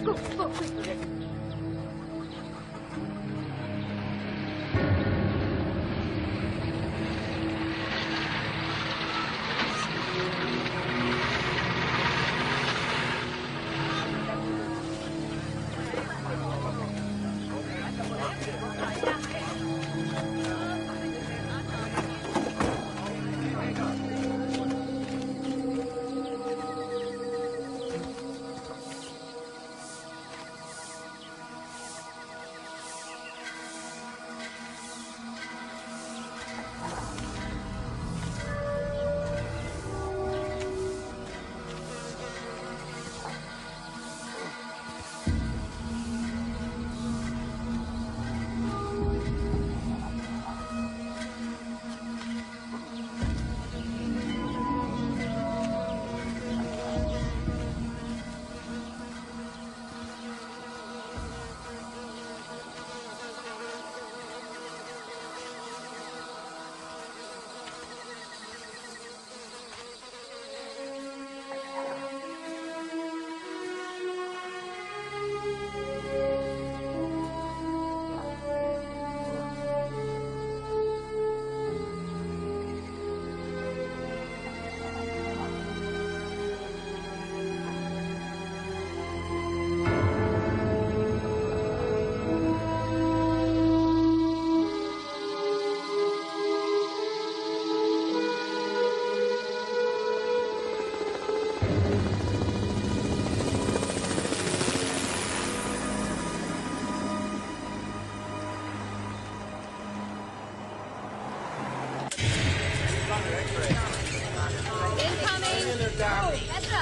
Go, go, quick.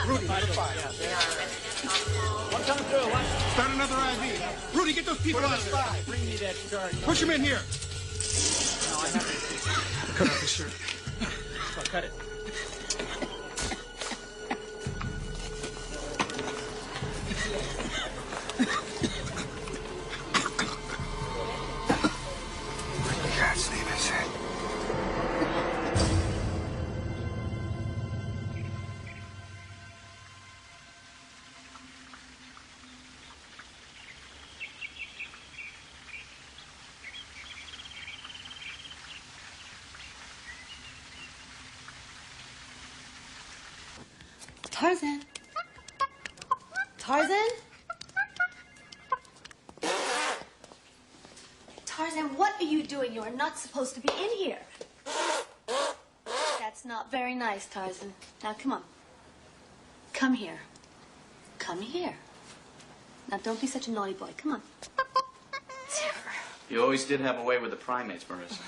Rudy, one coming through. What? Start another IV. Rudy, get those people out of there. Bring me that chart. Push him in here. No, I have to. Cut off his shirt. Oh, cut it. God's name is it. Tarzan? Tarzan? Tarzan, what are you doing? You are not supposed to be in here. That's not very nice, Tarzan. Now, come on. Come here. Come here. Now, don't be such a naughty boy. Come on. You always did have a way with the primates, Marissa.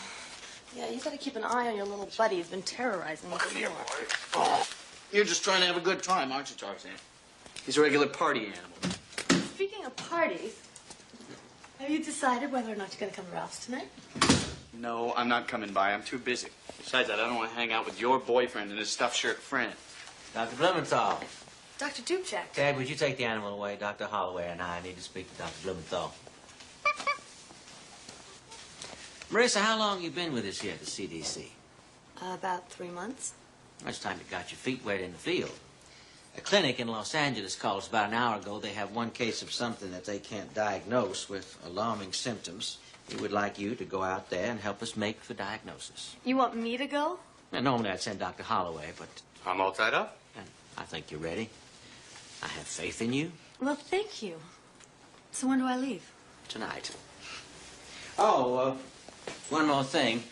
Yeah, you gotta keep an eye on your little buddy. He's been terrorizing me. Here, boy. Oh, you're just trying to have a good time, aren't you, Tarzan? He's a regular party animal. Speaking of parties, have you decided whether or not you're gonna come to Ralph's tonight? No, I'm not coming by. I'm too busy. Besides that, I don't want to hang out with your boyfriend and his stuffed shirt friend. Dr. Blumenthal. Dr. Dubchak. Ted, would you take the animal away? Dr. Holloway and I need to speak to Dr. Blumenthal. Marissa, how long you been with us here at the CDC? About 3 months. It's time you got your feet wet in the field. A clinic in Los Angeles called us about an hour ago. They have one case of something that they can't diagnose with alarming symptoms. We would like you to go out there and help us make the diagnosis. You want me to go? Now, normally I'd send Dr. Holloway, but I'm all tied up. and I think you're ready. I have faith in you. Well, thank you. So when do I leave? Tonight. Oh, one more thing.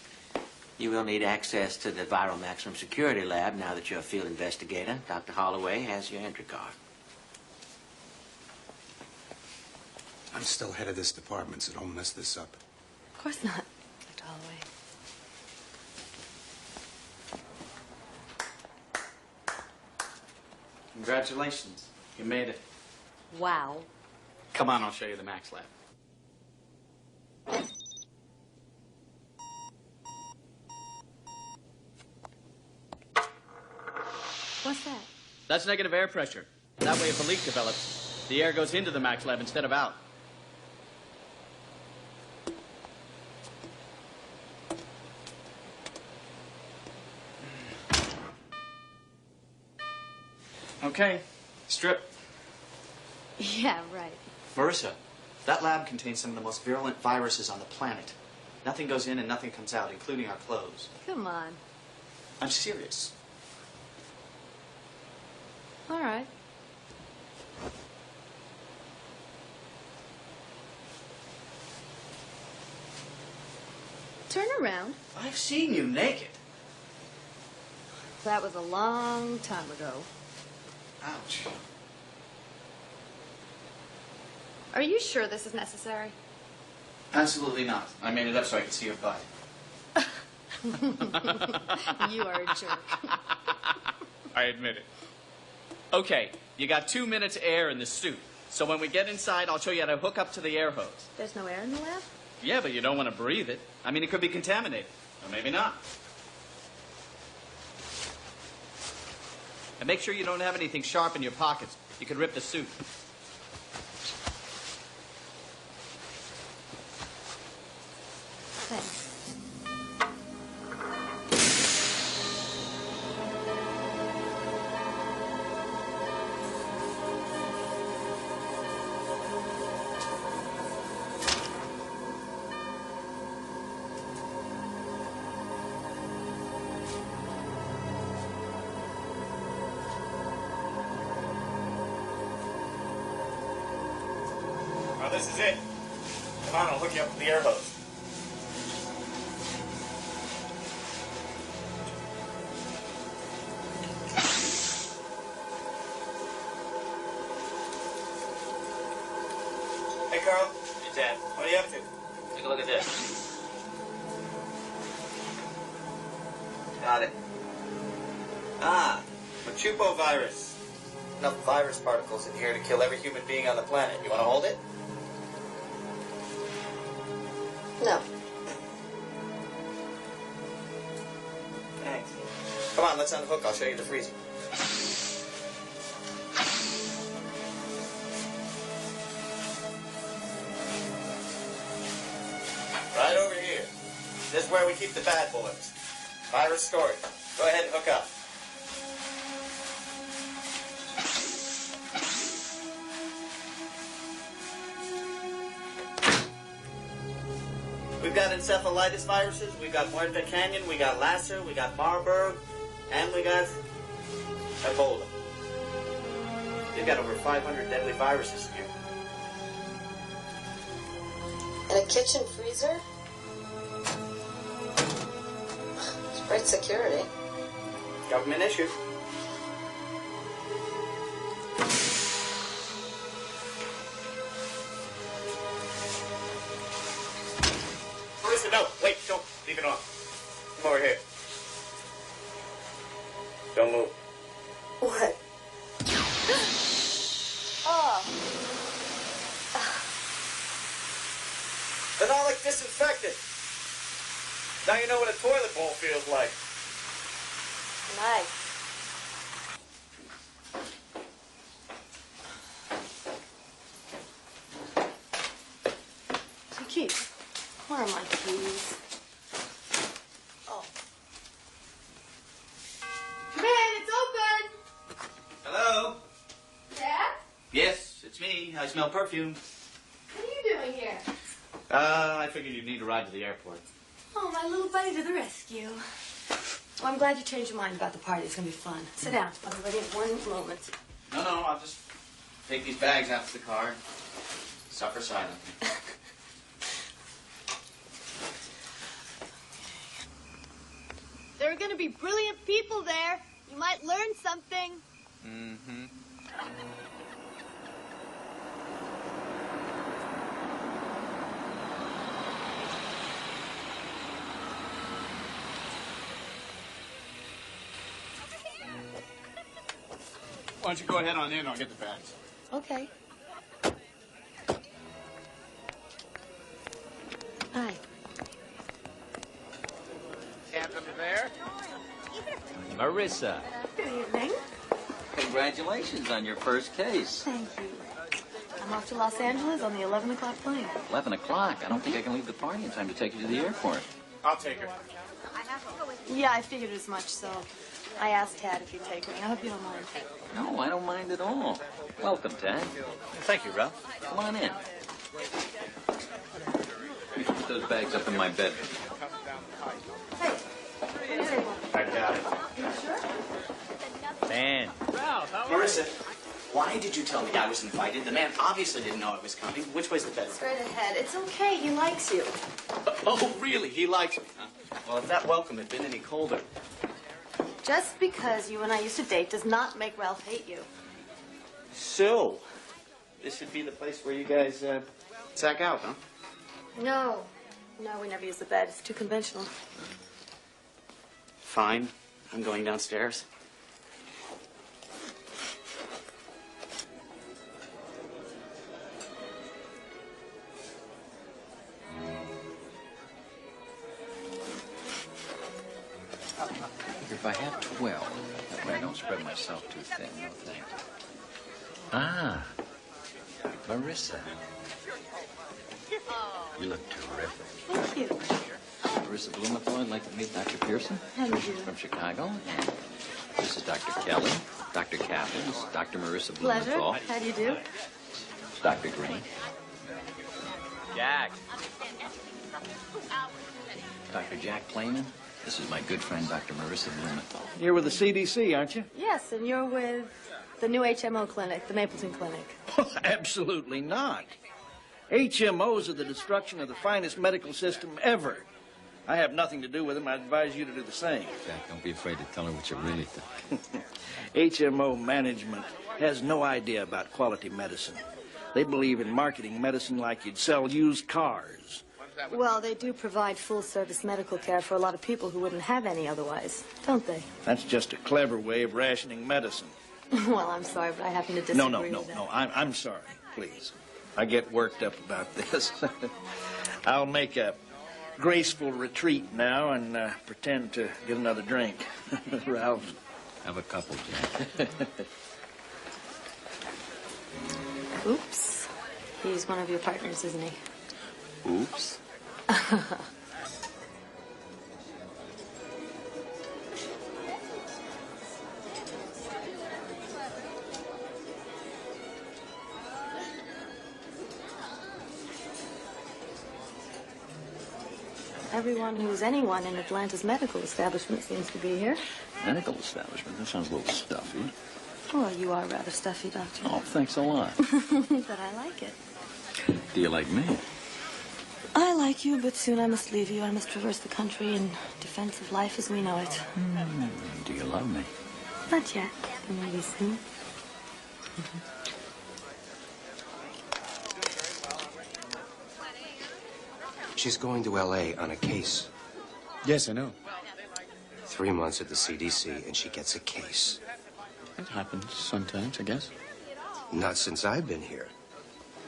You will need access to the Viral Maximum Security Lab now that you're a field investigator. Dr. Holloway has your entry card. I'm still head of this department, so don't mess this up. Of course not, Dr. Holloway. Congratulations. You made it. Wow. Come on, I'll show you the Max Lab. What's that? That's negative air pressure. That way, if a leak develops, the air goes into the Max Lab instead of out. Okay, strip. Yeah, right. Marissa, that lab contains some of the most virulent viruses on the planet. Nothing goes in and nothing comes out, including our clothes. Come on. I'm serious. All right. Turn around. I've seen you naked. That was a long time ago. Ouch. Are you sure this is necessary? Absolutely not. I made it up so I could see your butt. You are a jerk. I admit it. Okay, you got 2 minutes air in the suit. So when we get inside, I'll show you how to hook up to the air hose. There's no air in the lab? Yeah, but you don't want to breathe it. I mean, it could be contaminated. Or maybe not. And make sure you don't have anything sharp in your pockets. You could rip the suit. Thanks. Well, this is it. Come on, I'll hook you up with the air hose. Hey, Carl. Hey, Dad. What are you up to? Take a look at this. Got it. Ah, Machupo virus. Enough virus particles in here to kill every human being on the planet. You want to hold it? No. Thanks. Come on, let's unhook. I'll show you the freezer. Right over here. This is where we keep the bad boys. Virus storage. Go ahead and hook up. We've got encephalitis viruses, we've got Muerta Canyon, we got Lassa, we got Marburg, and we got Ebola. They've got over 500 deadly viruses in here. In a kitchen freezer? It's great security. Government issue. Listen, no, wait, don't leave it on. Come over here. Don't move. What? Oh. Phenolic disinfectant. Now you know what a toilet bowl feels like. Nice. Keith, where are my keys? Oh. Come in, it's open. Hello? Dad? Yes, it's me. I smell perfume. What are you doing here? I figured you'd need a ride to the airport. Oh, my little buddy to the rescue. Well, I'm glad you changed your mind about the party. It's going to be fun. Sit down. I'll be ready in 1 moment. No, I'll just take these bags out to the car and suffer silently. There are going to be brilliant people there. You might learn something. Mm-hmm. Why don't you go ahead on in? I'll get the bags. Okay. Hi. Captain there? Marissa, Good evening. congratulations on your first case. Thank you. I'm off to Los Angeles on the 11 o'clock plane. 11 o'clock. I don't think I can leave the party in time to take you to the airport. I'll take her. Yeah, I figured as much, so I asked Tad if he'd take me. I hope you don't mind. No, I don't mind at all. Welcome, Tad. Thank you, Ralph. Come on in. You can put those bags up in my bedroom. I got it. Man. Marissa, why did you tell me I was invited? The man obviously didn't know I was coming. Which way's the bedroom? Straight ahead. It's okay. He likes you. Oh, really? He likes me, huh? Well, if that welcome had been any colder. Just because you and I used to date does not make Ralph hate you. So, this should be the place where you guys, sack out, huh? No. No, we never use the bed. It's too conventional. Fine. I'm going downstairs. If I have 12, that way I don't spread myself too thin. No thanks. Ah, Marissa. You look terrific. Thank you. Marissa Blumenthal, I'd like to meet Dr. Pearson. How do you do? From Chicago. And this is Dr. Kelly, Dr. Kaplan, this is Dr. Marissa Pleasure. Blumenthal. How do you do? Dr. Green. Jack. Dr. Jack Playman. This is my good friend, Dr. Marissa Blumenthal. You're with the CDC, aren't you? Yes, and you're with the new HMO clinic, the Mapleton Clinic. Absolutely not. HMOs are the destruction of the finest medical system ever. I have nothing to do with them. I advise you to do the same. Jack, don't be afraid to tell her what you really think. HMO management has no idea about quality medicine. They believe in marketing medicine like you'd sell used cars. Well, they do provide full-service medical care for a lot of people who wouldn't have any otherwise, don't they? That's just a clever way of rationing medicine. Well, I'm sorry, but I happen to disagree No. with that. I'm sorry, please. I get worked up about this. I'll make a graceful retreat now and pretend to get another drink. Ralph. Have a couple, Jack. Oops. He's one of your partners, isn't he? Oops. Everyone who's anyone in Atlanta's medical establishment seems to be here. Medical establishment? That sounds a little stuffy. Well, you are rather stuffy, Doctor. Oh, thanks a lot. But I like it. Do you like me? I like you, but soon I must leave you. I must traverse the country in defense of life as we know it. Do you love me? Not yet, but maybe soon. She's going to L.A. on a case. Yes, I know. 3 months at the CDC, and she gets a case. It happens sometimes, I guess. Not since I've been here.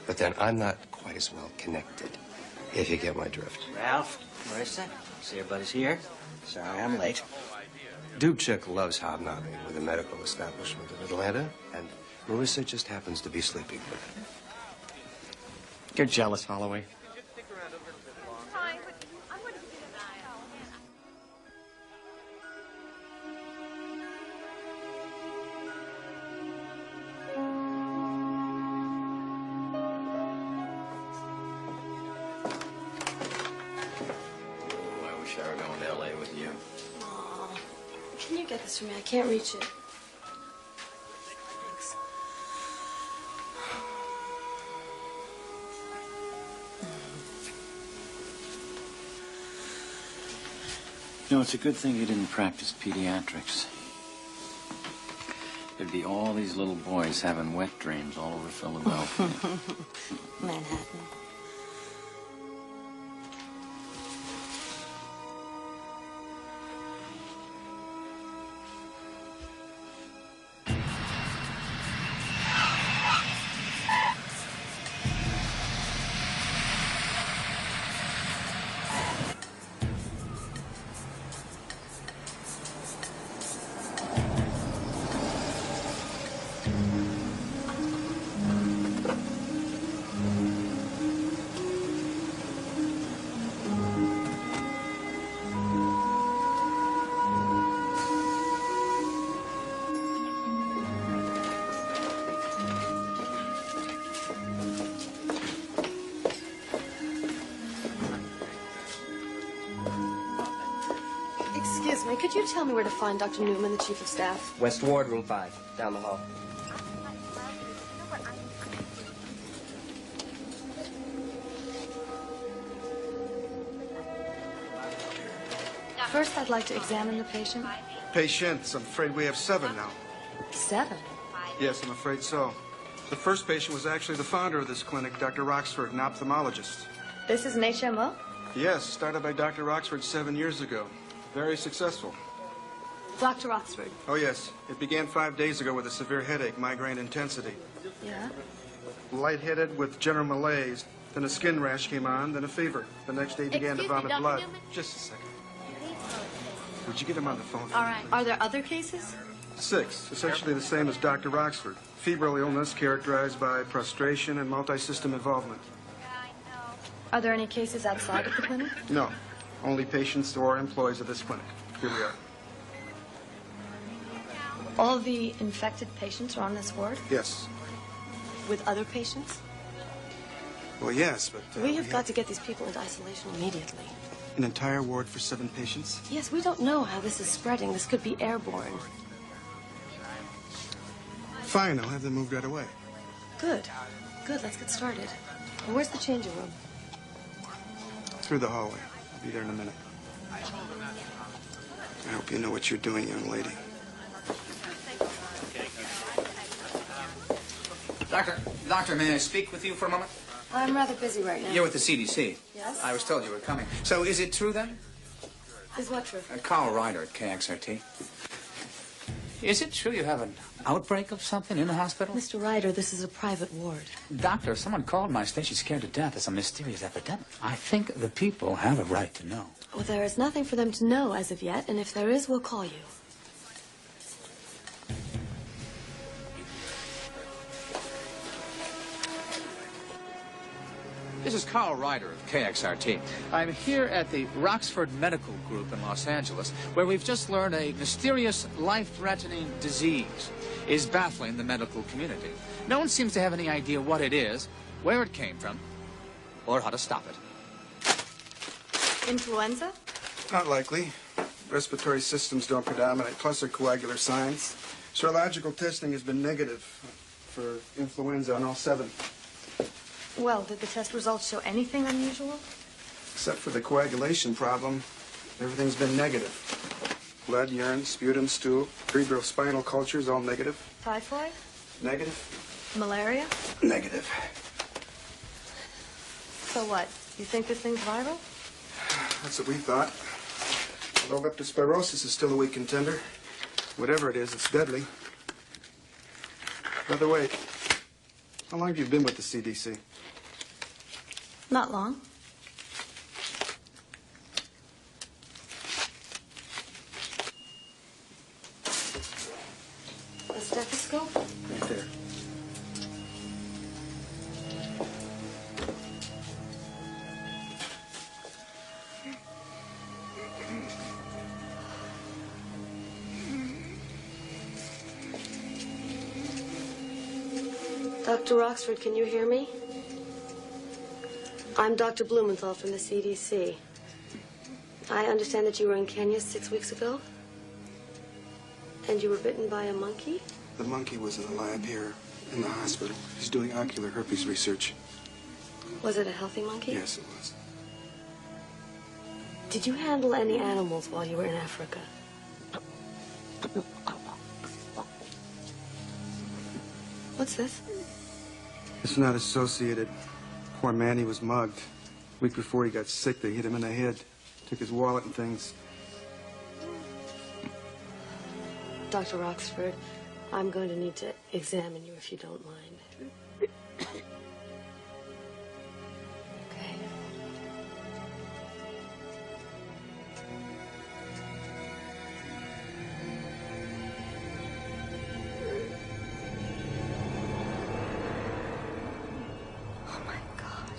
But then I'm not quite as well connected, if you get my drift. Ralph, Marissa, see everybody's here. Sorry I'm late. Dubček loves hobnobbing with the medical establishment of Atlanta, and Marissa just happens to be sleeping with it. You're jealous, Holloway. Can you get this for me? I can't reach it. Thanks. You know, it's a good thing you didn't practice pediatrics. There'd be all these little boys having wet dreams all over Philadelphia. Manhattan. Excuse me, could you tell me where to find Dr. Newman, the Chief of Staff? West Ward, room 5, down the hall. First, I'd like to examine the patient. Patients, I'm afraid we have 7 now. 7? Yes, I'm afraid so. The first patient was actually the founder of this clinic, Dr. Roxford, an ophthalmologist. This is an HMO? Yes, started by Dr. Roxford 7 years ago. Very successful. Dr. Oxford. Oh, yes. It began 5 days ago with a severe headache, migraine intensity. Yeah? Lightheaded with general malaise. Then a skin rash came on, then a fever. The next day he began to vomit Dr. blood. Newman? Just a second. Would you get him on the phone? All right. Are there other cases? 6, essentially the same as Dr. Roxford. Febrile illness characterized by prostration and multi-system involvement. Are there any cases outside of the clinic? No, only patients or employees of this clinic. Here we are. All the infected patients are on this ward? Yes. With other patients? Well, yes, but... we have got to get these people into isolation immediately. An entire ward for 7 patients? Yes, we don't know how this is spreading. This could be airborne. Fine, I'll have them moved right away. Good. Good, let's get started. And where's the changing room? Through the hallway. I'll be there in a minute. I hope you know what you're doing, young lady. Doctor, may I speak with you for a moment? I'm rather busy right now. You're with the CDC. Yes? I was told you were coming. So is it true then? Is what true? Carl Ryder at KXRT. Is it true you have an outbreak of something in the hospital? Mr. Ryder, this is a private ward. Doctor, someone called my station scared to death of some mysterious epidemic. I think the people have a right to know. Well, there is nothing for them to know as of yet, and if there is, we'll call you. This is Carl Ryder of KXRT. I'm here at the Roxford Medical Group in Los Angeles, where we've just learned a mysterious, life-threatening disease is baffling the medical community. No one seems to have any idea what it is, where it came from, or how to stop it. Influenza? Not likely. Respiratory systems don't predominate, plus are coagular signs. Serological testing has been negative for influenza on all 7. Well, did the test results show anything unusual? Except for the coagulation problem, everything's been negative. Blood, urine, sputum, stool, cerebrospinal cultures, all negative. Typhoid? Negative. Malaria? Negative. So what? You think this thing's viral? That's what we thought. Although leptospirosis is still a weak contender. Whatever it is, it's deadly. By the way, how long have you been with the CDC? Not long. A stethoscope? Right there. Dr. Roxford, can you hear me? I'm Dr. Blumenthal from the CDC. I understand that you were in Kenya 6 weeks ago? And you were bitten by a monkey? The monkey was in the lab here in the hospital. He's doing ocular herpes research. Was it a healthy monkey? Yes, it was. Did you handle any animals while you were in Africa? What's this? It's not associated. Poor Manny was mugged. A week before he got sick, they hit him in the head. Took his wallet and things. Dr. Roxford, I'm going to need to examine you if you don't mind. Okay. Oh, my God.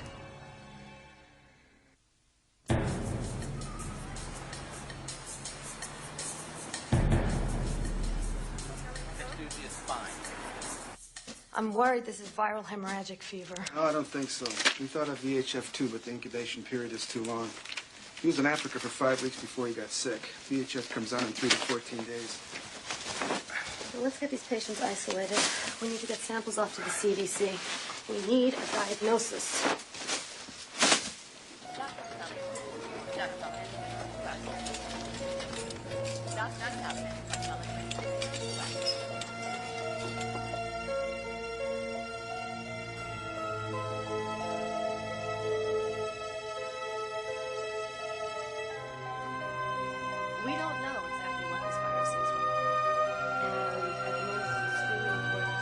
I'm worried this is viral hemorrhagic fever. No, I don't think so. We thought of VHF2, but the incubation period is too long. He was in Africa for 5 weeks before he got sick. VHF comes on in 3 to 14 days. Well, let's get these patients isolated. We need to get samples off to the CDC. We need a diagnosis. We don't know exactly what this virus is right now. And at the moment, it's extremely important.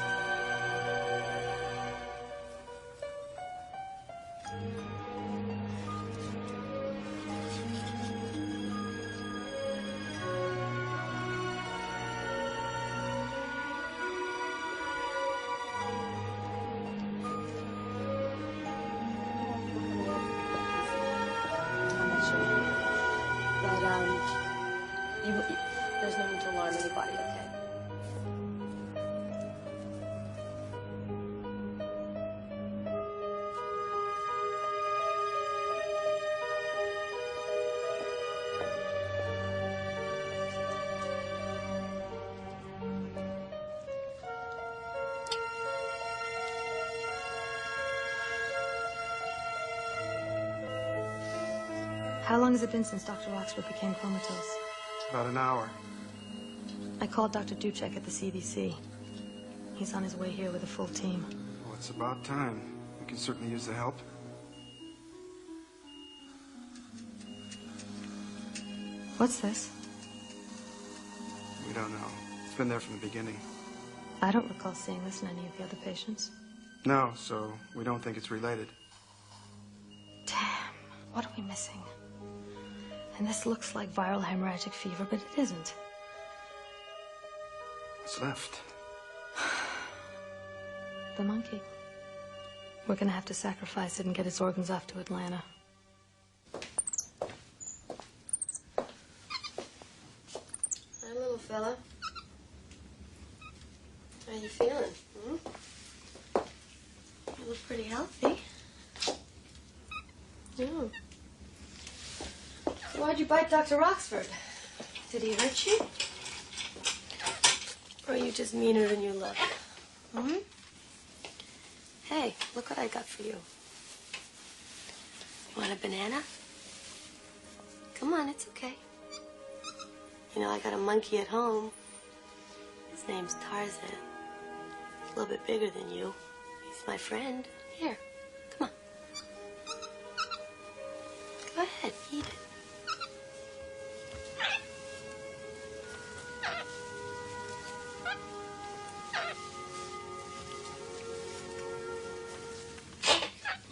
There's no need to alarm anybody, okay? How long has it been since Dr. Roxford became comatose? About an hour. I called Dr. Duchek at the CDC. He's on his way here with a full team. Well, it's about time. We can certainly use the help. What's this? We don't know. It's been there from the beginning. I don't recall seeing this in any of the other patients. No, so we don't think it's related. Damn, what are we missing? And this looks like viral hemorrhagic fever, but it isn't. What's left? The monkey. We're gonna have to sacrifice it and get its organs off to Atlanta. Hi, little fella. How you feeling? You look pretty healthy. Yeah. So why'd you bite Dr. Roxford? Did he hurt you? Or are you just meaner than you look? Hey, look what I got for you. You want a banana? Come on, it's okay. You know, I got a monkey at home. His name's Tarzan. He's a little bit bigger than you. He's my friend. Here, come on. Go ahead, eat it.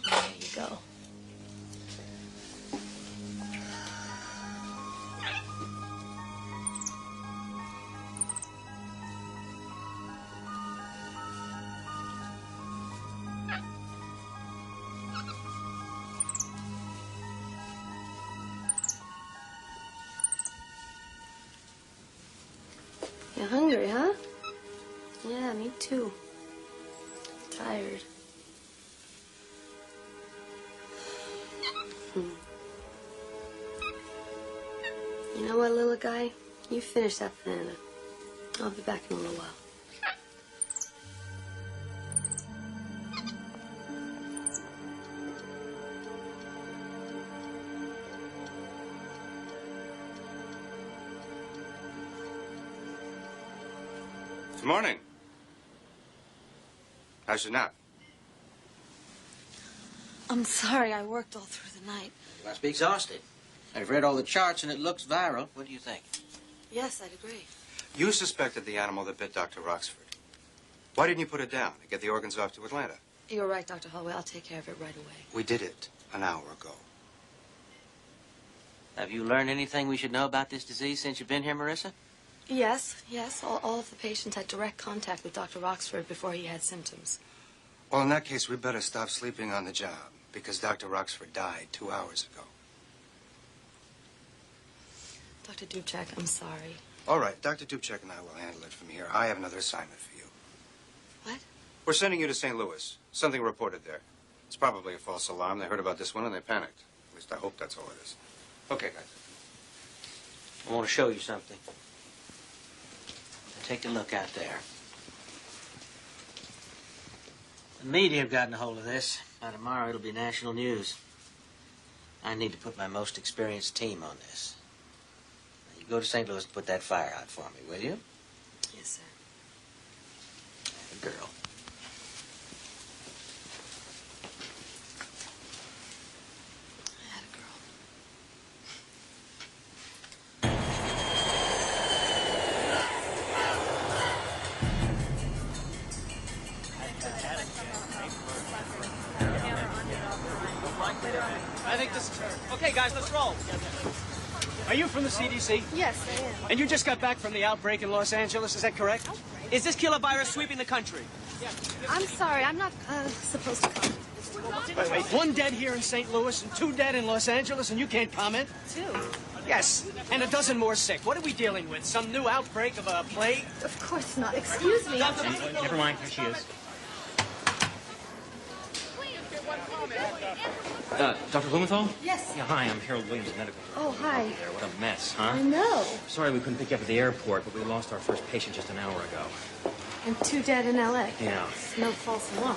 There you go. You're hungry, huh? Yeah, me too. Tired. You know what, little guy? You finish that banana. I'll be back in a little while. Good morning. How's your nap? I'm sorry, I worked all through the night. You must be exhausted. I've read all the charts and it looks viral. What do you think? Yes, I'd agree. You suspected the animal that bit Dr. Roxford. Why didn't you put it down and get the organs off to Atlanta? You're right, Dr. Holloway. I'll take care of it right away. We did it an hour ago. Have you learned anything we should know about this disease since you've been here, Marissa? Yes. All of the patients had direct contact with Dr. Roxford before he had symptoms. Well, in that case, we better stop sleeping on the job because Dr. Roxford died 2 hours ago. Dr. Duchek, I'm sorry. All right, Dr. Duchek and I will handle it from here. I have another assignment for you. What? We're sending you to St. Louis. Something reported there. It's probably a false alarm. They heard about this one and they panicked. At least I hope that's all it is. Okay, guys. I want to show you something. Take a look out there. The media have gotten a hold of this. By tomorrow, it'll be national news. I need to put my most experienced team on this. Now, you go to St. Louis and put that fire out for me, will you? Yes, sir. A girl. I think this is her. Okay, guys, let's roll. Are you from the CDC? Yes, I am. And you just got back from the outbreak in Los Angeles, is that correct? Is this killer virus sweeping the country? I'm sorry, I'm not supposed to comment. Wait. 1 dead here in St. Louis and 2 dead in Los Angeles, and you can't comment? 2? Yes, and a dozen more sick. What are we dealing with? Some new outbreak of a plague? Of course not. Excuse me. Never mind, here she is. Dr. Blumenthal? Yes. Yeah, hi, I'm Harold Williams, medical. Oh, hi. There, what a mess, huh? I know. Sorry we couldn't pick you up at the airport, but we lost our first patient just an hour ago. And 2 dead in L.A. Yeah. It's no false alarm.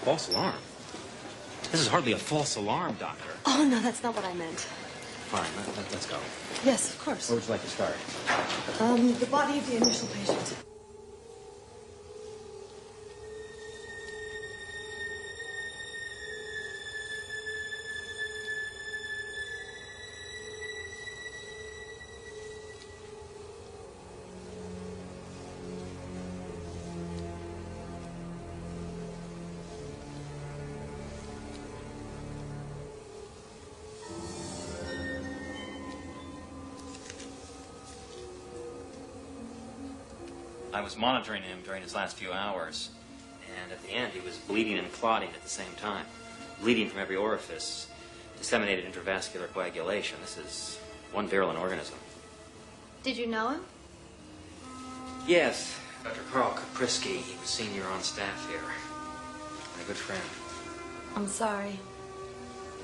False alarm? This is hardly a false alarm, Doctor. Oh, no, that's not what I meant. Fine, let's go. Yes, of course. Where would you like to start? The body of the initial patient. I was monitoring him during his last few hours, and at the end he was bleeding and clotting at the same time. Bleeding from every orifice, disseminated intravascular coagulation. This is one virulent organism. Did you know him? Yes, Dr. Carl Kaprisky. He was senior on staff here. My good friend. I'm sorry.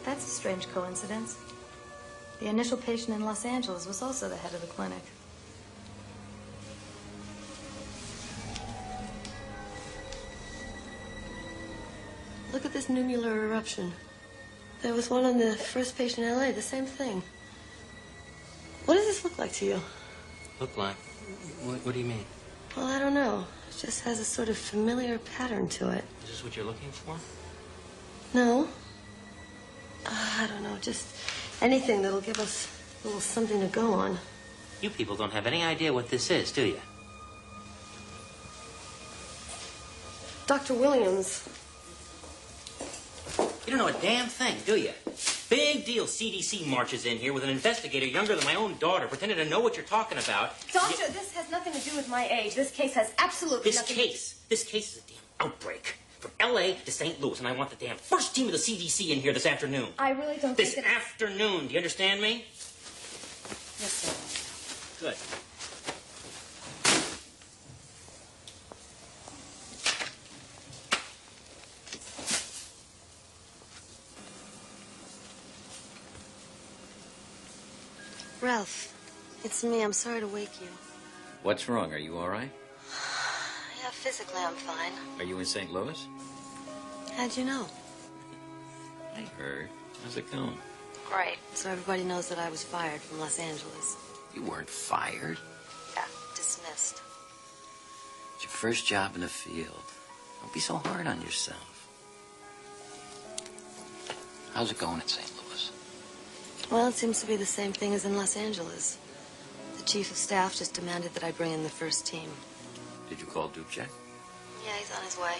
That's a strange coincidence. The initial patient in Los Angeles was also the head of the clinic. Look at this nummular eruption. There was one on the first patient in L.A., the same thing. What does this look like to you? Look like? What do you mean? Well, I don't know. It just has a sort of familiar pattern to it. Is this what you're looking for? No. I don't know. Just anything that'll give us a little something to go on. You people don't have any idea what this is, do you? Dr. Williams. You don't know a damn thing, do you? Big deal. CDC marches in here with an investigator younger than my own daughter, pretending to know what you're talking about. Doctor, this has nothing to do with my age. This case has absolutely This nothing case is a damn outbreak. From L.A. to St. Louis, and I want the damn first team of the CDC in here this afternoon. I really don't This think that... afternoon. Do you understand me? Yes, sir. Good. Ralph, it's me. I'm sorry to wake you. What's wrong? Are you all right? Yeah, physically I'm fine. Are you in St. Louis? How'd you know? I heard. How's it going? Great. So everybody knows that I was fired from Los Angeles. You weren't fired. Yeah, dismissed. It's your first job in the field. Don't be so hard on yourself. How's it going in St. Louis? Well, it seems to be the same thing as in Los Angeles. The chief of staff just demanded that I bring in the first team. Did you call Dubček? Yeah, he's on his way.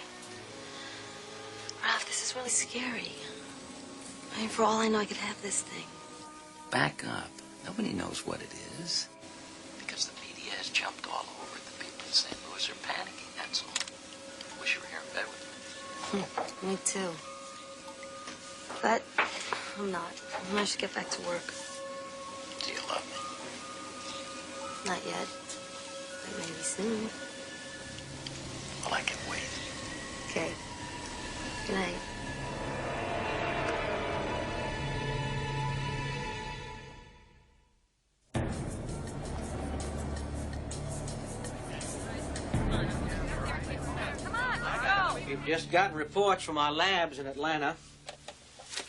Ralph, this is really scary. I mean, for all I know, I could have this thing. Back up. Nobody knows what it is. Because the media has jumped all over it. The people in St. Louis are panicking, that's all. Wish you were here in bed with me. Me too. But I'm not. I should get back to work. Do you love me? Not yet. But maybe soon. Well, I can wait. Okay. Good night. We've just gotten reports from our labs in Atlanta.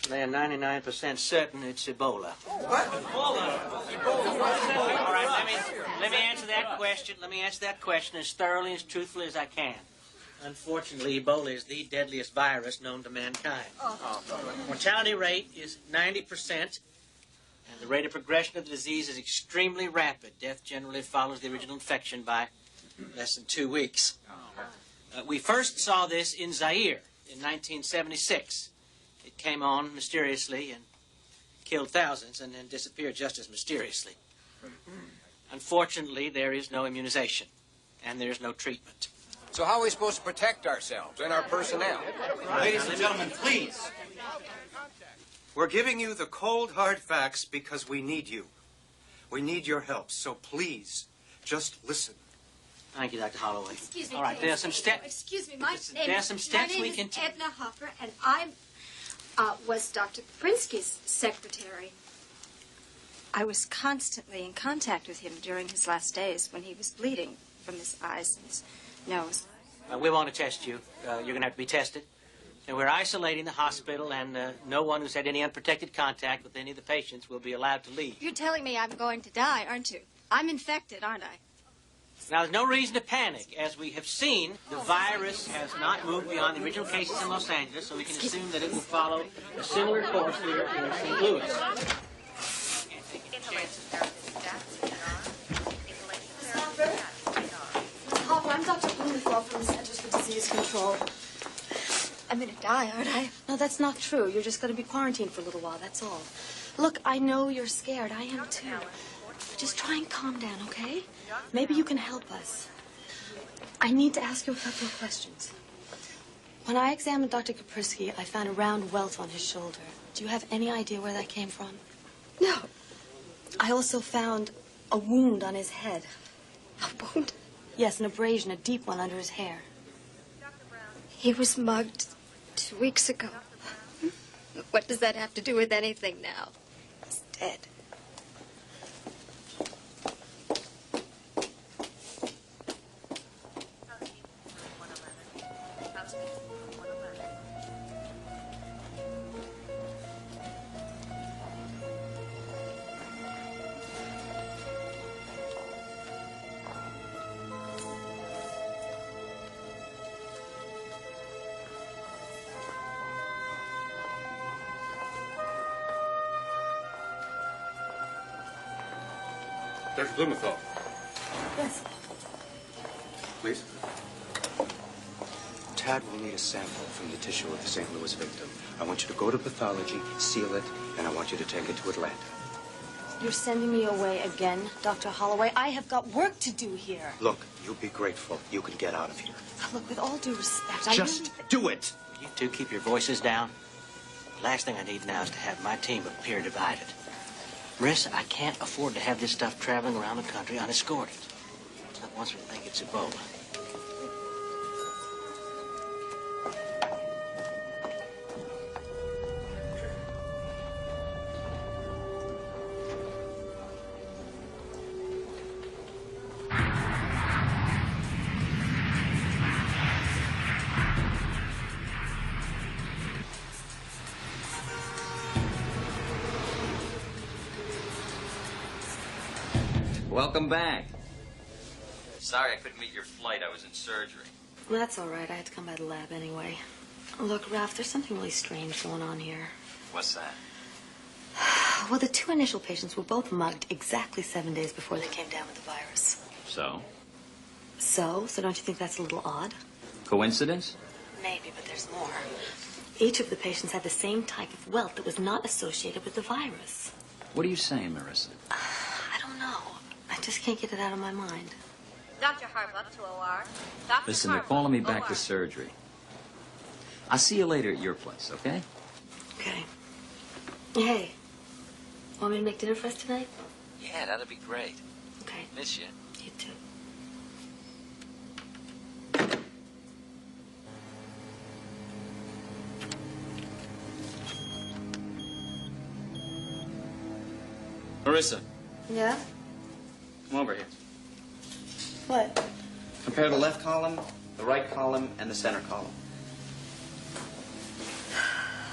They're 99% certain it's Ebola. What? All right, let me answer that question. Let me answer that question as thoroughly, as truthfully as I can. Unfortunately, Ebola is the deadliest virus known to mankind. Mortality rate is 90%, and the rate of progression of the disease is extremely rapid. Death generally follows the original infection by less than 2 weeks. We first saw this in Zaire in 1976. It came on mysteriously and killed thousands and then disappeared just as mysteriously. Unfortunately, there is no immunization, and there is no treatment. So how are we supposed to protect ourselves and our personnel? Ladies and gentlemen, please. We're giving you the cold, hard facts because we need you. We need your help, so please, just listen. Thank you, Dr. Holloway. Excuse me, All right, please. there are some steps. Excuse me, my There are some steps we can take. Edna Hoffer, and I was Dr. Kaprinsky's secretary. I was constantly in contact with him during his last days when he was bleeding from his eyes and his nose. We want to test you. You're going to have to be tested. And we're isolating the hospital, and no one who's had any unprotected contact with any of the patients will be allowed to leave. You're telling me I'm going to die, aren't you? I'm infected, aren't I? Now, there's no reason to panic. As we have seen, the virus has not moved beyond the original cases in Los Angeles, so we can assume that it will follow a similar course here in St. Louis. Hoffer, I'm Dr. Blumenthal from the Centers for Disease Control. I'm going to die, aren't I? No, that's not true. You're just going to be quarantined for a little while, that's all. Look, I know you're scared. I am, too. Just try and calm down, okay? Maybe you can help us. I need to ask you a couple of questions. When I examined Dr. Kaprinsky, I found a round welt on his shoulder. Do you have any idea where that came from? No. I also found a wound on his head. A wound? Yes, an abrasion, a deep one under his hair. He was mugged 2 weeks ago. What does that have to do with anything now? He's dead. Dr. Blumenthal. Yes. Please. Tad will need a sample from the tissue of the St. Louis victim. I want you to go to pathology, seal it, and I want you to take it to Atlanta. You're sending me away again, Dr. Holloway. I have got work to do here. Look, you'll be grateful. You can get out of here. Look, with all due respect, Just do it. You two keep your voices down. The last thing I need now is to have my team appear divided. Marissa, I can't afford to have this stuff traveling around the country unescorted. Not once we think it's Ebola. Welcome back. Sorry I couldn't meet your flight. I was in surgery. That's all right. I had to come by the lab anyway. Look, Ralph, there's something really strange going on here. What's that? Well, the two initial patients were both mugged exactly 7 days before they came down with the virus. So? So don't you think that's a little odd? Coincidence? Maybe, but there's more. Each of the patients had the same type of welt that was not associated with the virus. What are you saying, Marissa? I don't know. I just can't get it out of my mind. Dr. Harbuck to OR. Dr. Listen, they're calling me back to surgery. I'll see you later at your place, okay? Okay. Hey, want me to make dinner for us tonight? Yeah, that'd be great. Okay. Miss you. You too. Marissa, Yeah? come over here. What? Compare the left column, the right column, and the center column.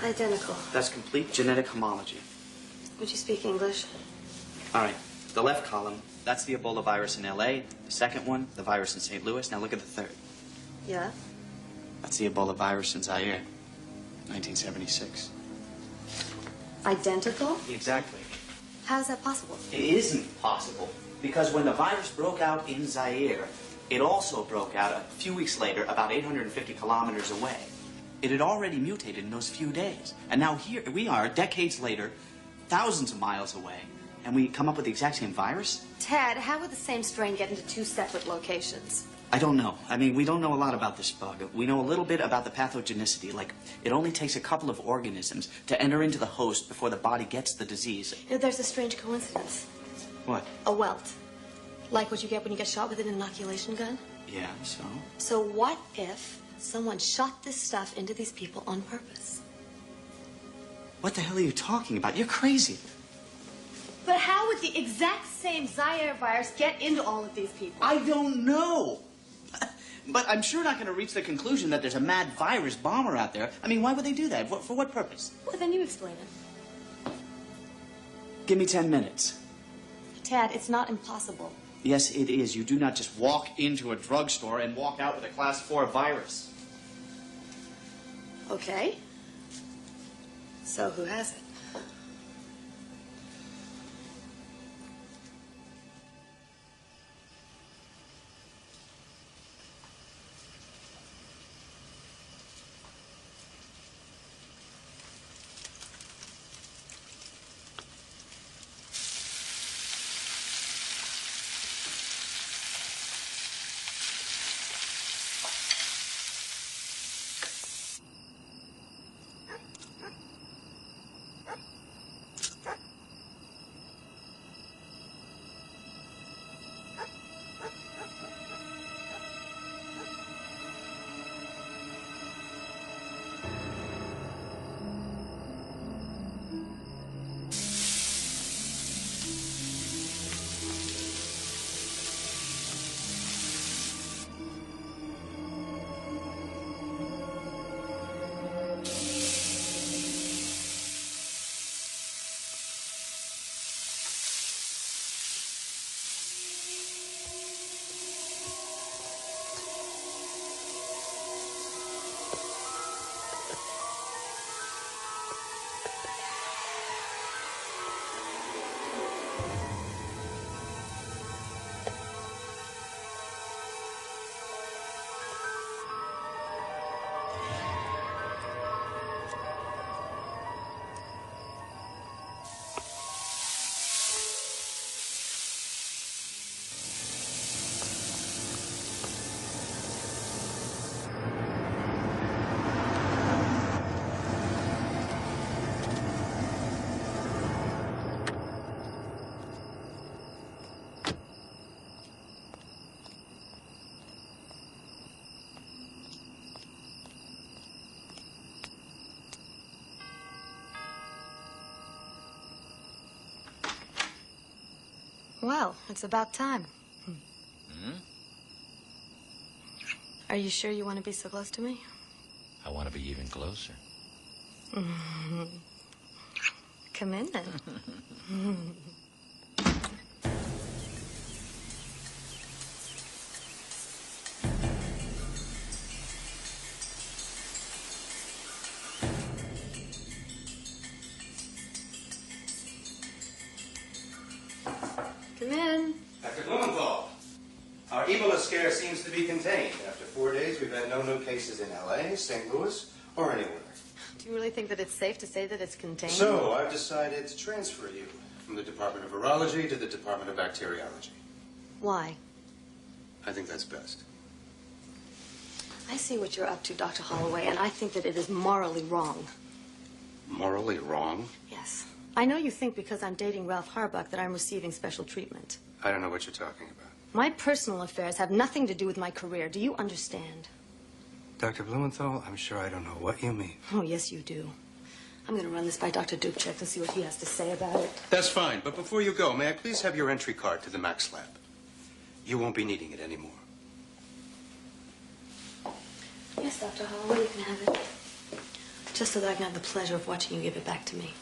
Identical. That's complete genetic homology. Would you speak English? All right, the left column, that's the Ebola virus in L.A. The second one, the virus in St. Louis. Now look at the third. Yeah? That's the Ebola virus in Zaire, 1976. Identical? Exactly. How is that possible? It isn't possible, because when the virus broke out in Zaire, it also broke out a few weeks later, about 850 kilometers away. It had already mutated in those few days. And now here we are, decades later, thousands of miles away, and we come up with the exact same virus? Ted, how would the same strain get into two separate locations? I don't know. I mean, we don't know a lot about this bug. We know a little bit about the pathogenicity. Like, it only takes a couple of organisms to enter into the host before the body gets the disease. You know, there's a strange coincidence. What? A welt. Like what you get when you get shot with an inoculation gun? Yeah, so? So what if someone shot this stuff into these people on purpose? What the hell are you talking about? You're crazy. But how would the exact same Zaire virus get into all of these people? I don't know. But I'm sure not going to reach the conclusion that there's a mad virus bomber out there. I mean, why would they do that? For what purpose? Well, then you explain it. Give me 10 minutes. Tad, it's not impossible. Yes, it is. You do not just walk into a drugstore and walk out with a class 4 virus. Okay. So who has it? Well, it's about time. Are you sure you want to be so close to me? I want to be even closer. Come in then. Come in. Dr. Blumenthal, our Ebola scare seems to be contained. After 4 days, we've had no new cases in L.A., St. Louis, or anywhere. Do you really think that it's safe to say that it's contained? So, I've decided to transfer you from the Department of Virology to the Department of Bacteriology. Why? I think that's best. I see what you're up to, Dr. Holloway, and I think that it is morally wrong. Morally wrong? Yes. I know you think because I'm dating Ralph Harbuck that I'm receiving special treatment. I don't know what you're talking about. My personal affairs have nothing to do with my career. Do you understand? Dr. Blumenthal, I'm sure I don't know what you mean. Oh, yes, you do. I'm going to run this by Dr. Dubček and see what he has to say about it. That's fine, but before you go, may I please have your entry card to the Max Lab? You won't be needing it anymore. Yes, Dr. Holloway, you can have it. Just so that I can have the pleasure of watching you give it back to me.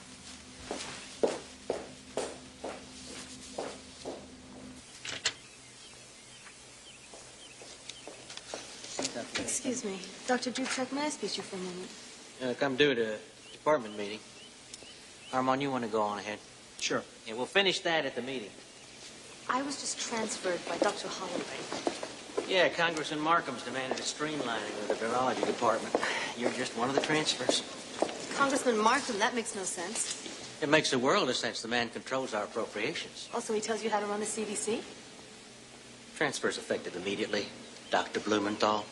Excuse me. Dr. Dubchak, may I speak to you for a moment? Come due to department meeting. Armand, you want to go on ahead? Sure. Yeah, we'll finish that at the meeting. I was just transferred by Dr. Holloway. Yeah, Congressman Markham's demanded a streamlining of the virology department. You're just one of the transfers. Congressman Markham, that makes no sense. It makes a world of sense. The man controls our appropriations. Also, he tells you how to run the CDC? Transfer's effective immediately. Dr. Blumenthal.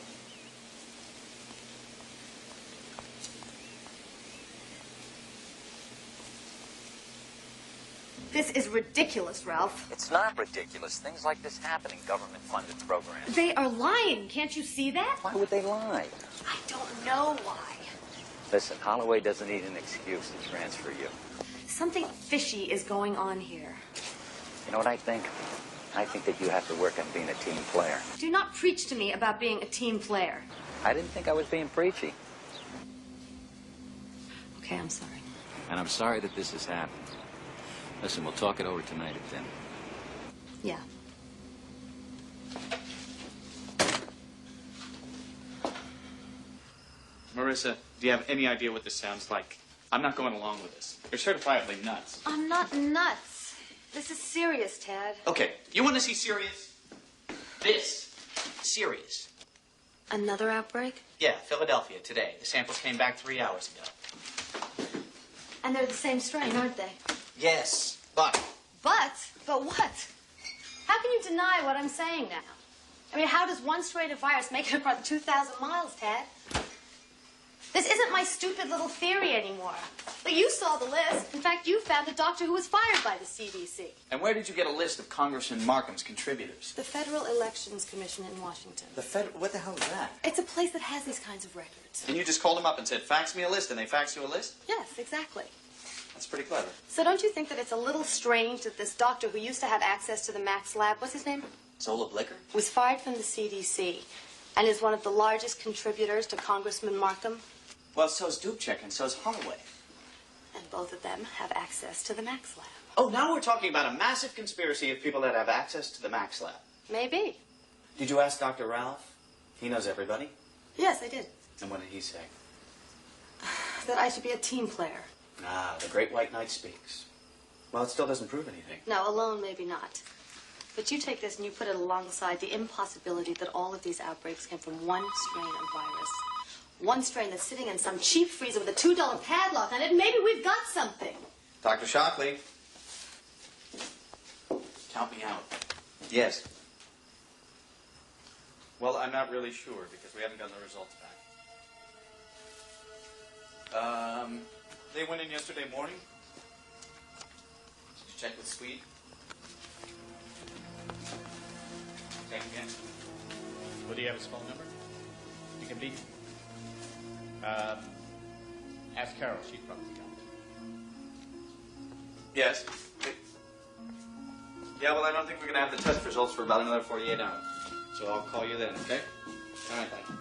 This is ridiculous, Ralph. It's not ridiculous. Things like this happen in government-funded programs. They are lying. Can't you see that? Why would they lie? I don't know why. Listen, Holloway doesn't need an excuse to transfer you. Something fishy is going on here. You know what I think? I think that you have to work on being a team player. Do not preach to me about being a team player. I didn't think I was being preachy. Okay, I'm sorry. And I'm sorry that this has happened. Listen, we'll talk it over tonight at dinner. Yeah. Marissa, do you have any idea what this sounds like? I'm not going along with this. You're certifiably nuts. I'm not nuts. This is serious, Tad. Okay, you want to see serious? This. Serious. Another outbreak? Yeah, Philadelphia, today. The samples came back 3 hours ago. And they're the same strain, aren't they? Yes, but... But what? How can you deny what I'm saying now? I mean, how does one strain of virus make it across 2,000 miles, Tad? This isn't my stupid little theory anymore. But you saw the list. In fact, you found a doctor who was fired by the CDC. And where did you get a list of Congressman Markham's contributors? The Federal Elections Commission in Washington. What the hell is that? It's a place that has these kinds of records. And you just called them up and said, fax me a list, and they faxed you a list? Yes, exactly. That's pretty clever. So don't you think that it's a little strange that this doctor who used to have access to the Max Lab, what's his name? Zola Blicker? Was fired from the CDC and is one of the largest contributors to Congressman Markham? Well, so's Dubchak and so's Holloway. And both of them have access to the Max Lab. Oh, now we're talking about a massive conspiracy of people that have access to the Max Lab. Maybe. Did you ask Dr. Ralph? He knows everybody. Yes, I did. And what did he say? That I should be a team player. Ah, the great white knight speaks. Well, it still doesn't prove anything. No, alone maybe not. But you take this and you put it alongside the impossibility that all of these outbreaks came from one strain of virus. One strain that's sitting in some cheap freezer with a $2 padlock on it, and maybe we've got something. Dr. Shockley. Count me out. Yes. Well, I'm not really sure because we haven't gotten the results back. They went in yesterday morning. Did you check with Swede? Check again. Well, do you have his phone number? You can beat. Ask Carol. She'd probably got it. Yes. Yeah, well, I don't think we're going to have the test results for about another 48 hours. So I'll call you then, okay? All right, thank you.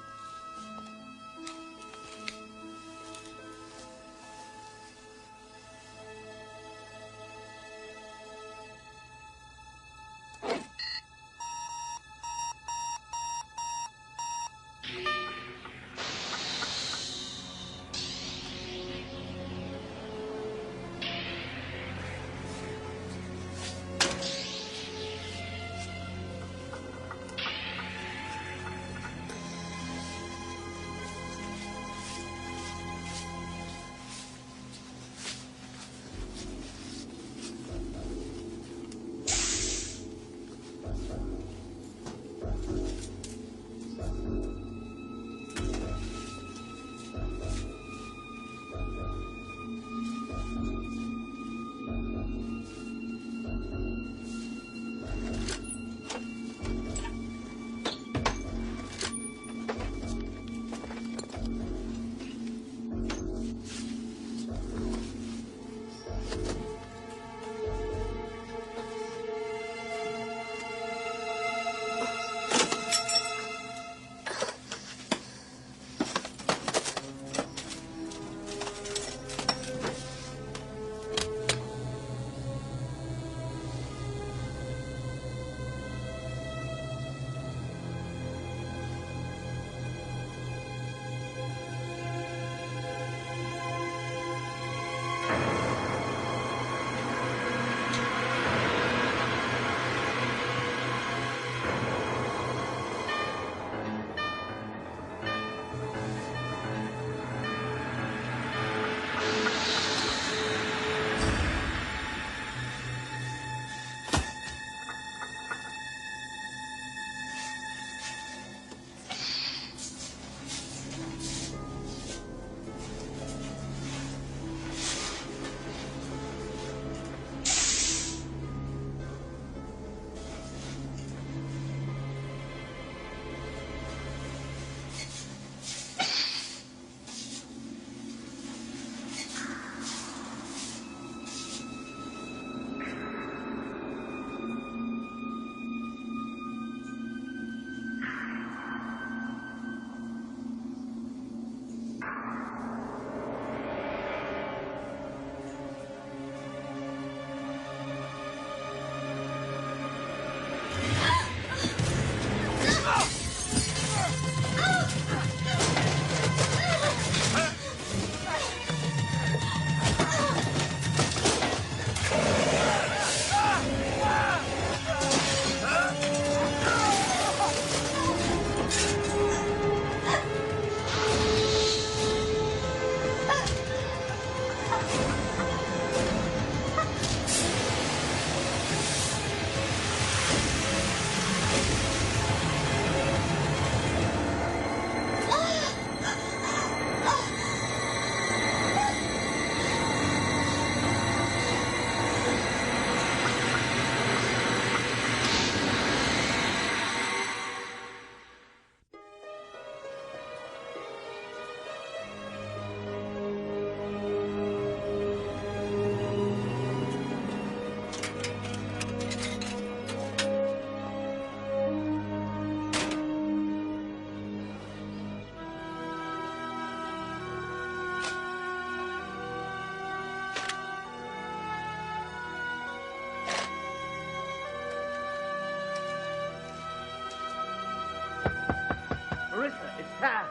Marissa, it's Tad.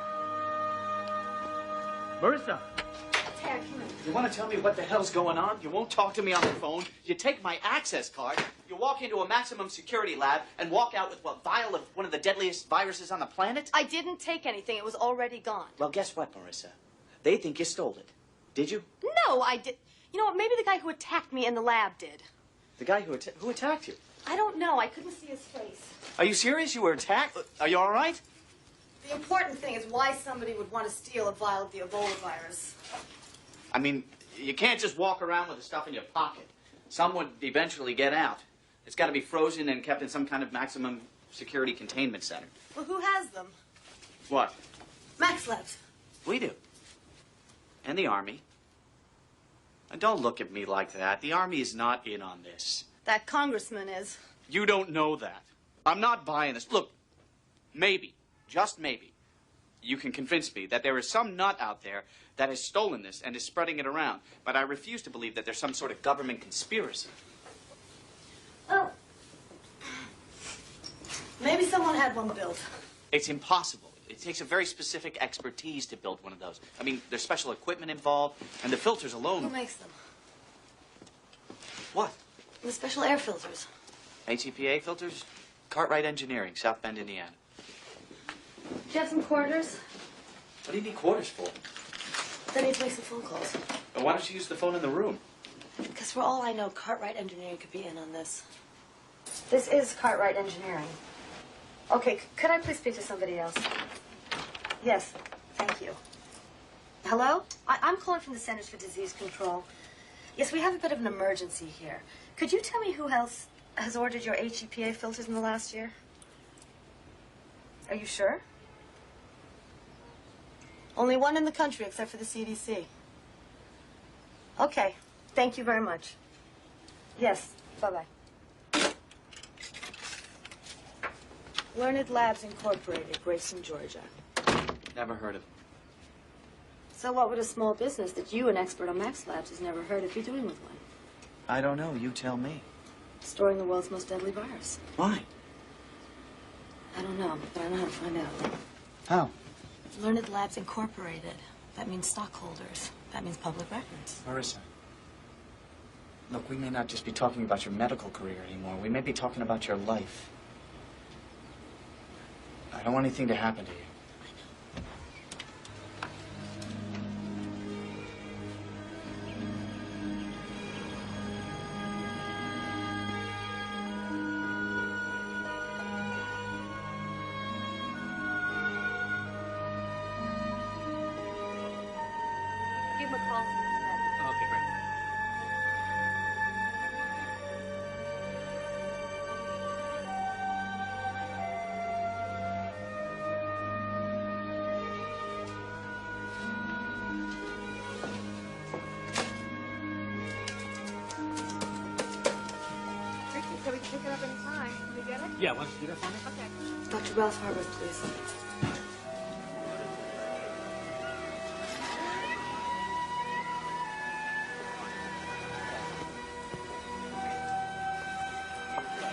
Marissa. Tad, come in. You want to tell me what the hell's going on? You won't talk to me on the phone. You take my access card. You walk into a maximum security lab and walk out with what vial of one of the deadliest viruses on the planet? I didn't take anything. It was already gone. Well, guess what, Marissa? They think you stole it. Did you? No, I did. You know what? Maybe the guy who attacked me in the lab did. The guy who attacked you? I don't know. I couldn't see his face. Are you serious? You were attacked? Are you all right? The important thing is why somebody would want to steal a vial of the Ebola virus. I mean, you can't just walk around with the stuff in your pocket. Some would eventually get out. It's got to be frozen and kept in some kind of maximum security containment center. Well, who has them? What? Max Labs. We do. And the Army. And don't look at me like that. The Army is not in on this. That congressman is. You don't know that. I'm not buying this. Look, maybe, just maybe, you can convince me that there is some nut out there that has stolen this and is spreading it around. But I refuse to believe that there's some sort of government conspiracy. Oh. Maybe someone had one built. It's impossible. It takes a very specific expertise to build one of those. I mean, there's special equipment involved, and the filters alone... Who makes them? What? The special air filters. ATPA filters? Cartwright Engineering, South Bend, Indiana. Do you have some quarters? What do you need quarters for? I need to make some phone calls. Well, why don't you use the phone in the room? Because for all I know, Cartwright Engineering could be in on this. This is Cartwright Engineering. Okay, could I please speak to somebody else? Yes, thank you. Hello? I'm calling from the Centers for Disease Control. Yes, we have a bit of an emergency here. Could you tell me who else has ordered your HEPA filters in the last year? Are you sure? Only one in the country except for the CDC. Okay, thank you very much. Yes, bye-bye. Learned Labs Incorporated, Grayson, Georgia. Never heard of it. So what would a small business that you, an expert on Max Labs, has never heard of, be doing with one? I don't know. You tell me. Storing the world's most deadly virus. Why? I don't know, but I know how to find out. How? Learned Labs Incorporated. That means stockholders. That means public records. Marissa. Look, we may not just be talking about your medical career anymore. We may be talking about your life. I don't want anything to happen to you. Give him a call. Okay, great. Ricky, so we can pick it up anytime. Can we get it? Yeah, why don't you do that for me? Okay. Dr. Ralph Harvard, please.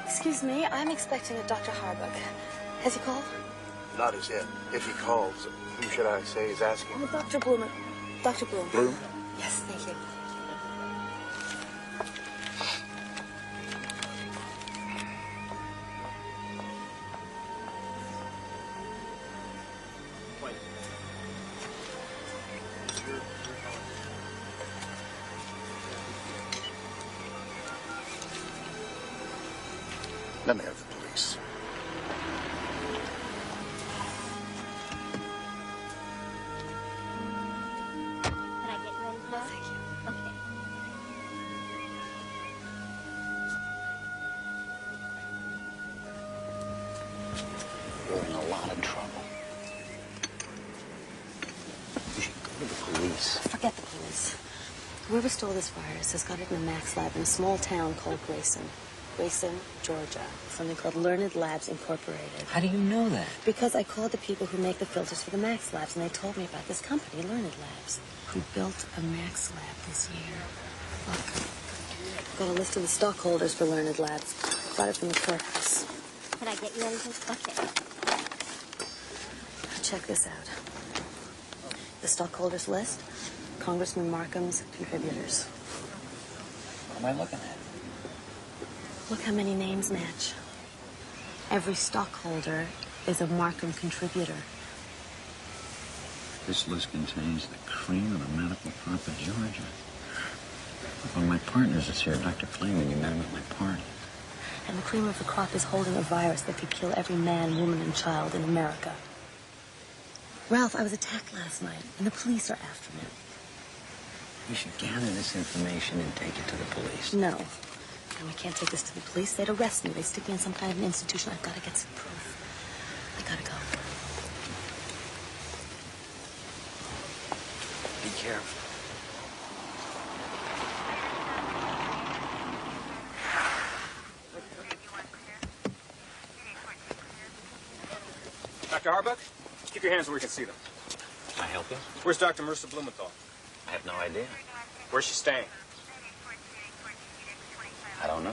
Excuse me, I'm expecting a Dr. Harbuck. Has he called? Not as yet. If he calls, who should I say is asking? Oh, Dr. Bloom. Dr. Bloom. Bloom? Yes, thank you. Let me have the police. Can I get you anything? No, thank you. Okay. You're in a lot of trouble. You should go to the police. Forget the police. Whoever stole this virus has got it in a Max lab in a small town called Grayson. Grayson, Georgia. Something called Learned Labs Incorporated. How do you know that? Because I called the people who make the filters for the Max Labs, and they told me about this company, Learned Labs, who built a Max Lab this year. Look, got a list of the stockholders for Learned Labs. Got it from the courthouse. Can I get you anything? Okay. check this out. The stockholders list, Congressman Markham's contributors. What am I looking at? Look how many names match. Every stockholder is a Markham contributor. This list contains the cream of the medical crop of Georgia. One of my partners is here, Dr. Fleming. You met him at my party. And the cream of the crop is holding a virus that could kill every man, woman, and child in America. Ralph, I was attacked last night, and the police are after me. We should gather this information and take it to the police. No. And we can't take this to the police. They'd arrest me. They'd stick me in some kind of an institution. I've got to get some proof. I gotta go. Be careful. Dr. Harbuck, keep your hands where we can see them. Can I help you? Where's Dr. Marissa Blumenthal? I have no idea. Where's she staying? I don't know.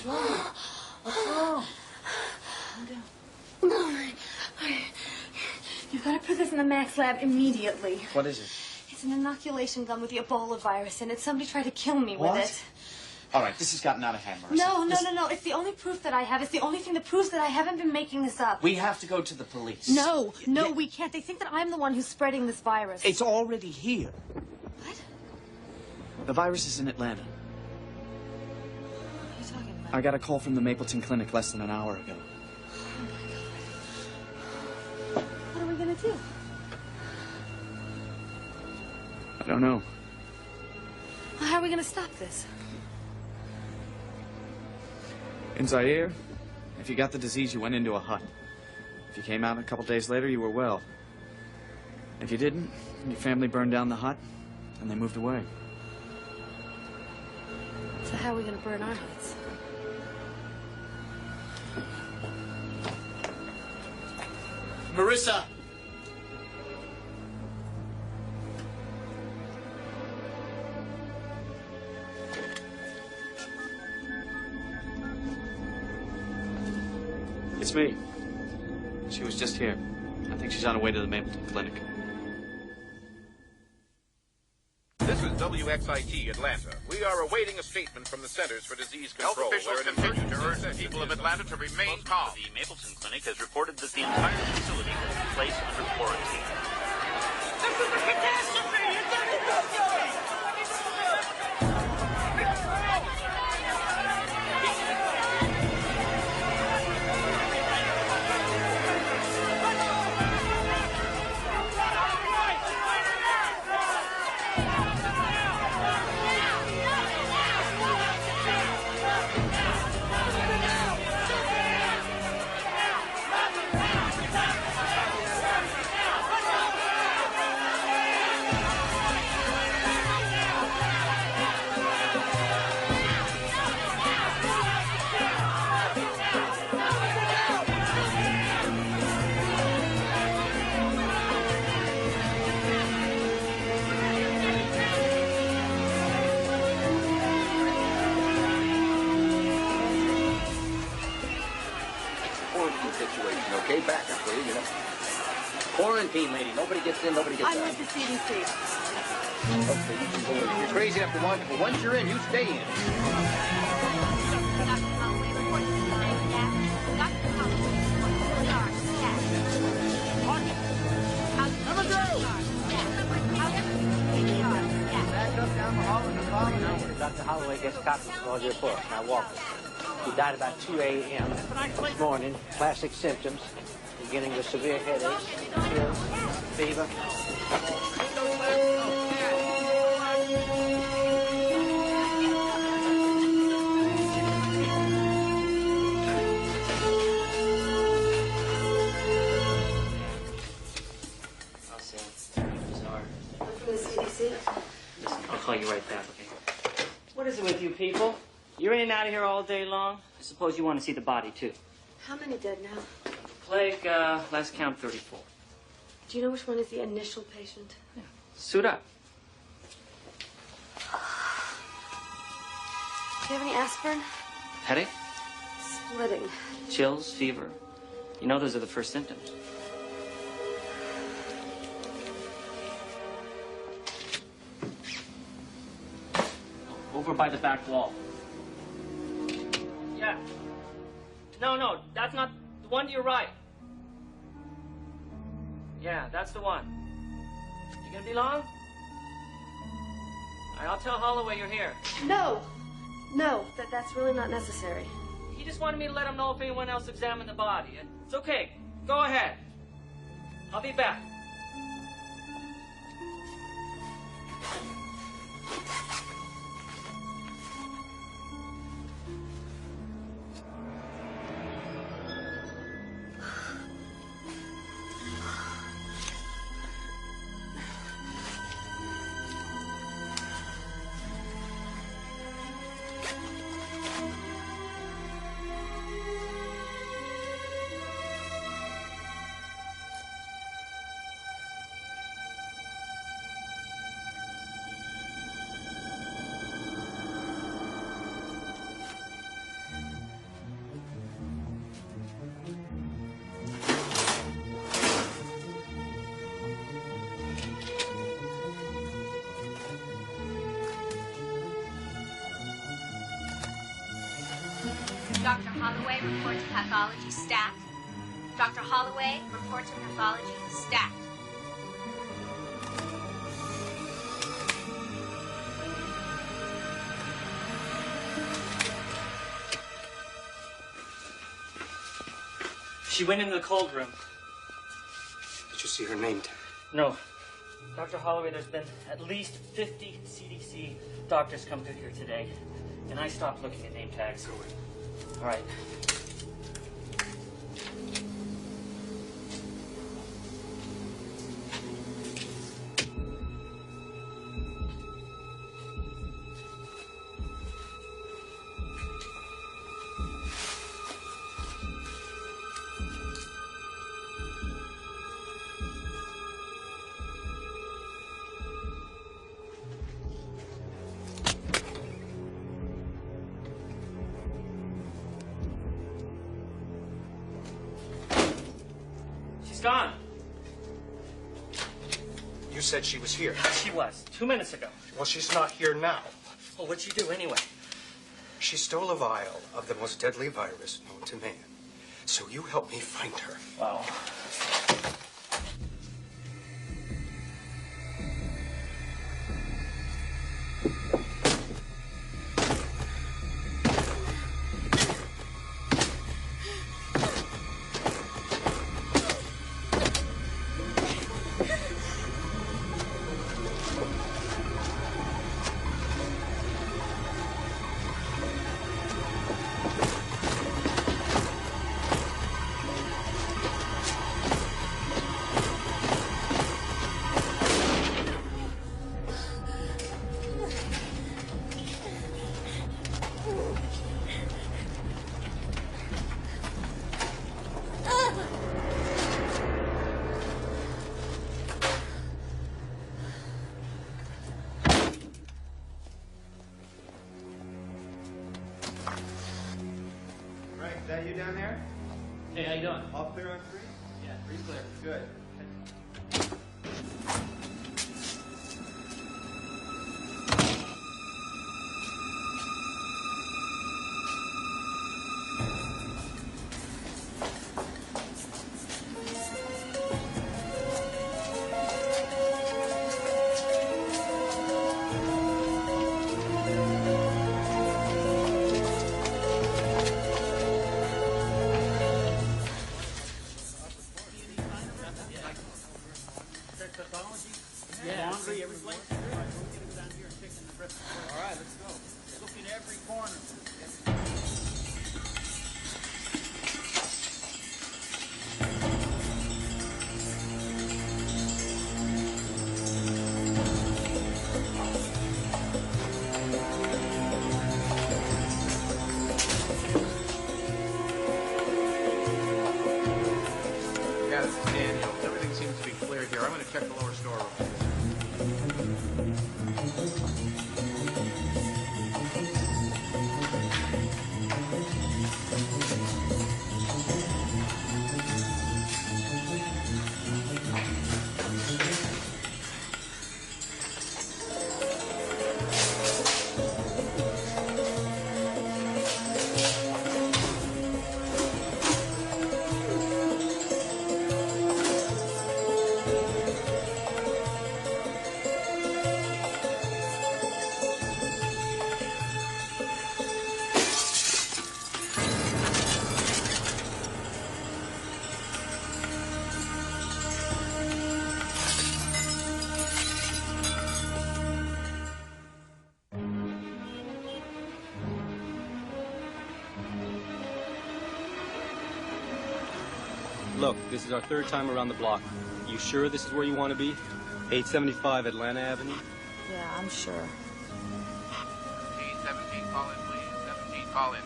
What's wrong? What's wrong? You've got to put this in the Max lab immediately. What is it? It's an inoculation gun with the Ebola virus in it. Somebody tried to kill me with What? it. All right, this has gotten out of hand, Marissa. No. It's the only proof that I have. It's the only thing that proves that I haven't been making this up. We have to go to the police. No, we can't. They think that I'm the one who's spreading this virus. It's already here. What? The virus is in Atlanta. What are you talking about? I got a call from the Mapleton Clinic less than an hour ago. What are we going to do? I don't know. Well, how are we going to stop this? In Zaire, if you got the disease, you went into a hut. If you came out a couple days later, you were well. If you didn't, your family burned down the hut, and they moved away. So how are we going to burn our huts? Marissa! It's me. She was just here. I think she's on her way to the Mapleton Clinic. This is WXIT Atlanta. We are awaiting a statement from the Centers for Disease Control. Health officials continue to urge the people of Atlanta to remain calm. The Mapleton Clinic has reported that the entire facility has been placed under quarantine. This is a catastrophe! It's everything! Situation, okay? Back up, please, you know. Quarantine, lady. Nobody gets in, nobody gets out. I'm with the CDC. Okay, you can go in. You're crazy enough to want, but once you're in, you stay in. Dr. Holloway gets copies of all your books. Now walk it. He died about 2 a.m. this morning. Classic symptoms, beginning with severe headaches, chills, fever. I'll say it's bizarre. From the CDC? Listen, I'll call you right back, okay? What is it with you people? You're in and out of here all day long? I suppose you want to see the body, too. How many dead now? Plague, last count 34. Do you know which one is the initial patient? Yeah. Suit up. Do you have any aspirin? Headache? Splitting. Chills? Fever? You know those are the first symptoms. Over by the back wall. Yeah. No, that's not the one to your right. Yeah, that's the one. You gonna be long? All right, I'll tell Holloway you're here. No, that's really not necessary. He just wanted me to let him know if anyone else examined the body. It's okay. Go ahead. I'll be back. Holloway, report to pathology, stat. Dr. Holloway, report to pathology, stat. She went into the cold room. Did you see her name tag? No. Dr. Holloway, there's been at least 50 CDC doctors come through here today, and I stopped looking at name tags. Go in. All right. She's gone. You said she was here. She was 2 minutes ago. Well, she's not here now. Well, what'd she do anyway? She stole a vial of the most deadly virus known to man. So you help me find her. Wow. Right, is that you down there? Hey, how you doing? All clear on 3? Yeah, pretty clear. Good. Yeah. Laundry, every place. All right, let's go. Look in every corner. Yeah, this is Daniel. Everything seems to be clear here. I'm going to check the lower storeroom. Look, this is our third time around the block. You sure this is where you want to be? 875 Atlanta Avenue? Yeah, I'm sure. 17, call in, please. 17, call in.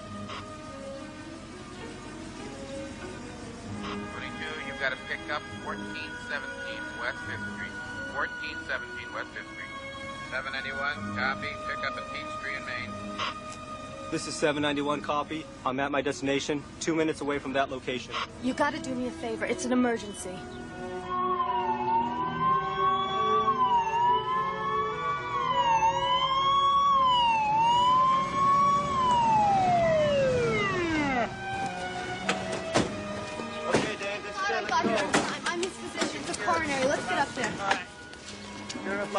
22, you've got to pick up 1417 West 5th Street. 1417 West 5th Street. 791, copy. Pick up at Peachtree in Maine. This is 791 copy. I'm at my destination, 2 minutes away from that location. You gotta do me a favor. It's an emergency.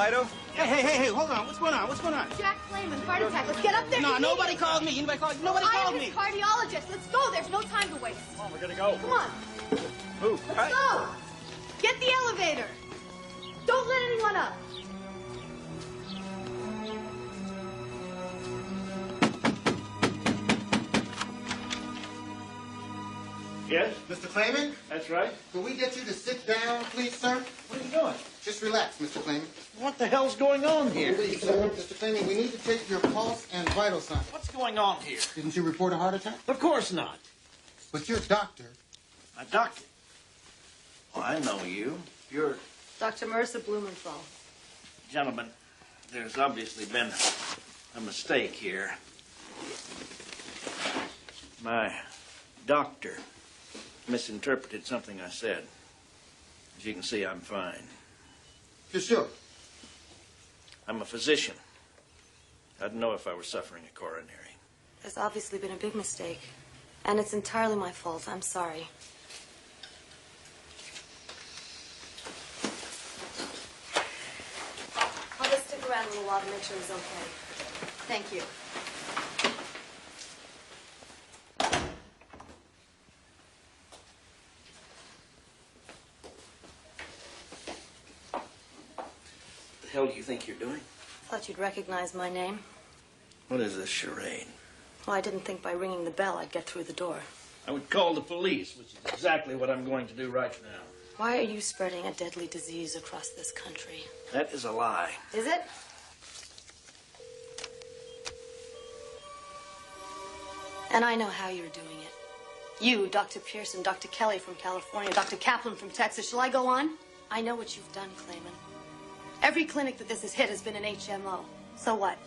Fido? Hey, hold on. What's going on? What's going on? Jack Flamin, heart attack. Let's get up there. No, immediately. nobody called me. Anybody called? Nobody called I'm me. his cardiologist. Let's go. There's no time to waste. Come on, we're gonna go. Come on. Move. Let's go. Get the elevator. Don't let anyone up. Yes? Mr. Clayman? That's right. Can we get you to sit down, please, sir? What are you doing? Just relax, Mr. Clayman. What the hell's going on here? Please, sir. Mr. Clayman, we need to take your pulse and vital signs. What's going on here? Didn't you report a heart attack? Of course not. But you're a doctor. A doctor? Well, I know you. You're... Dr. Marissa Blumenthal. Gentlemen, there's obviously been a mistake here. My doctor misinterpreted something I said. As you can see, I'm fine. You're sure? I'm a physician. I didn't know if I were suffering a coronary. There's obviously been a big mistake. And it's entirely my fault. I'm sorry. I'll just stick around a little while to make sure he's okay. Thank you. What the hell do you think you're doing? Thought you'd recognize my name. What is this charade? Well, I didn't think by ringing the bell I'd get through the door. I would call the police, which is exactly what I'm going to do right now. Why are you spreading a deadly disease across this country? That is a lie. Is it? And I know how you're doing it. You, Dr. Pearson, Dr. Kelly from California, Dr. Kaplan from Texas. Shall I go on? I know what you've done, Clayman. Every clinic that this has hit has been an HMO. So what?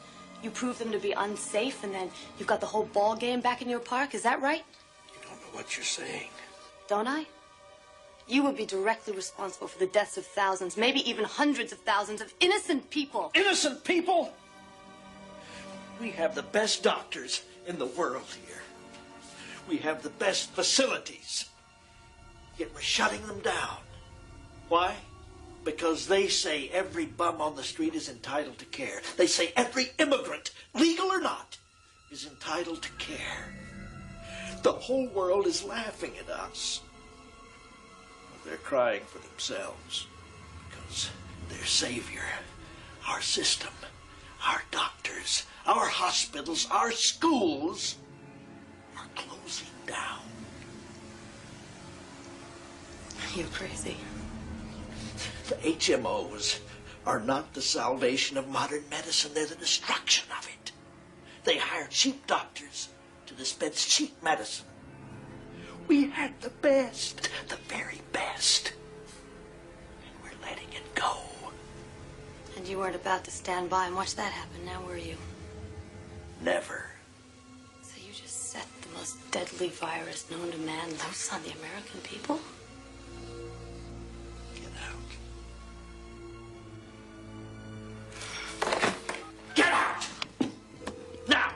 You prove them to be unsafe, and then you've got the whole ball game back in your park? Is that right? You don't know what you're saying. Don't I? You would be directly responsible for the deaths of thousands, maybe even hundreds of thousands of innocent people. Innocent people? We have the best doctors in the world here. We have the best facilities. Yet we're shutting them down. Why? Because they say every bum on the street is entitled to care. They say every immigrant, legal or not, is entitled to care. The whole world is laughing at us. They're crying for themselves because their savior, our system, our doctors, our hospitals, our schools are closing down. You're crazy. The HMOs are not the salvation of modern medicine. They're the destruction of it. They hire cheap doctors to dispense cheap medicine. We had the best, the very best. And we're letting it go. And you weren't about to stand by and watch that happen, now were you? Never. So you just set the most deadly virus known to man loose on the American people? Get out. Get out! Now!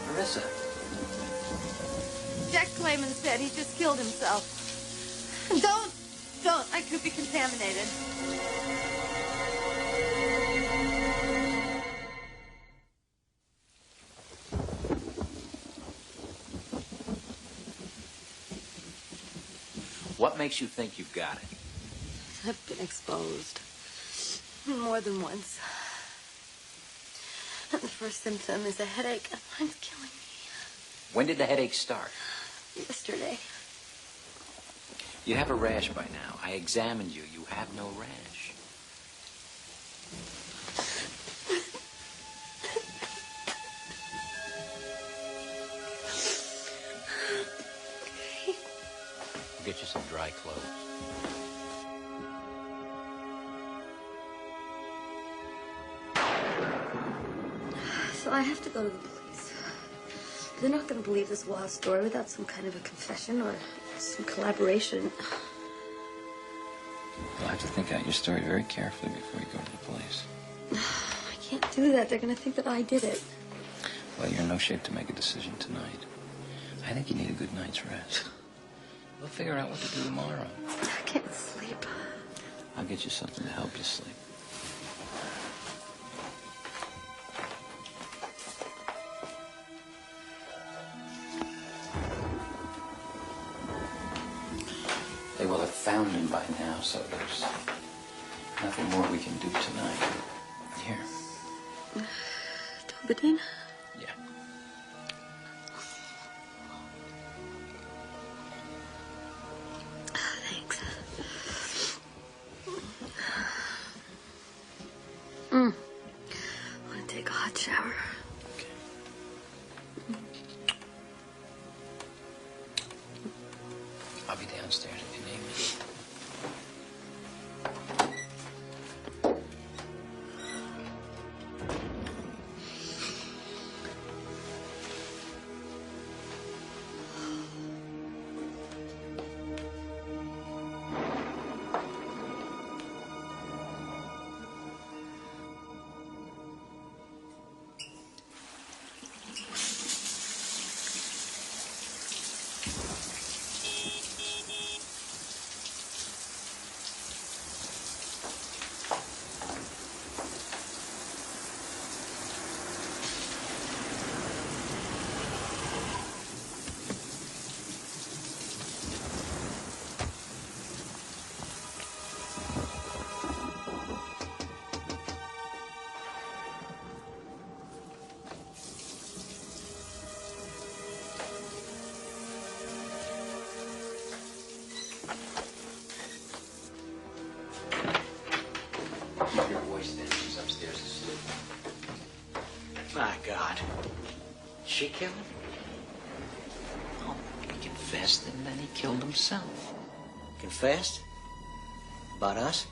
Marissa. Jack Clayman's dead. He just killed himself. Don't. I could be contaminated. What makes you think you've got it? I've been exposed. More than once. And the first symptom is a headache, and mine's killing me. When did the headache start? Yesterday. You have a rash by now. I examined you. You have no rash. I'll get you some dry clothes. So I have to go to the police. They're not going to believe this wild story without some kind of a confession or some collaboration. You'll have to think out your story very carefully before you go to the police. I can't do that. They're going to think that I did it. Well, you're in no shape to make a decision tonight. I think you need a good night's rest. We'll figure out what to do tomorrow. I can't sleep. I'll get you something to help you sleep. They will have found him by now, so there's nothing more we can do tonight. Here. Tobadine? Yeah. Thanks. I want to take a hot shower. I'll be downstairs if you need me. Keep your voice down. She's upstairs asleep. My God. She killed him? Oh, he confessed and then he killed himself. Confessed? About us?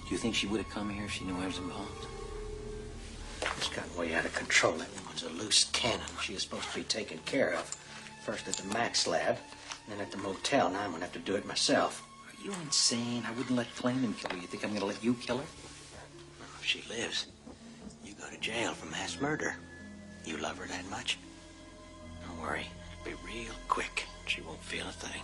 Do you think she would have come here if she knew I was involved? It's gotten way out of control. That woman's a loose cannon. She is supposed to be taken care of. First at the Max lab, then at the motel. Now I'm going to have to do it myself. Are you insane? I wouldn't let Clayman kill her. You think I'm going to let you kill her? If she lives, you go to jail for mass murder. You love her that much? Don't worry. It'll be real quick. She won't feel a thing.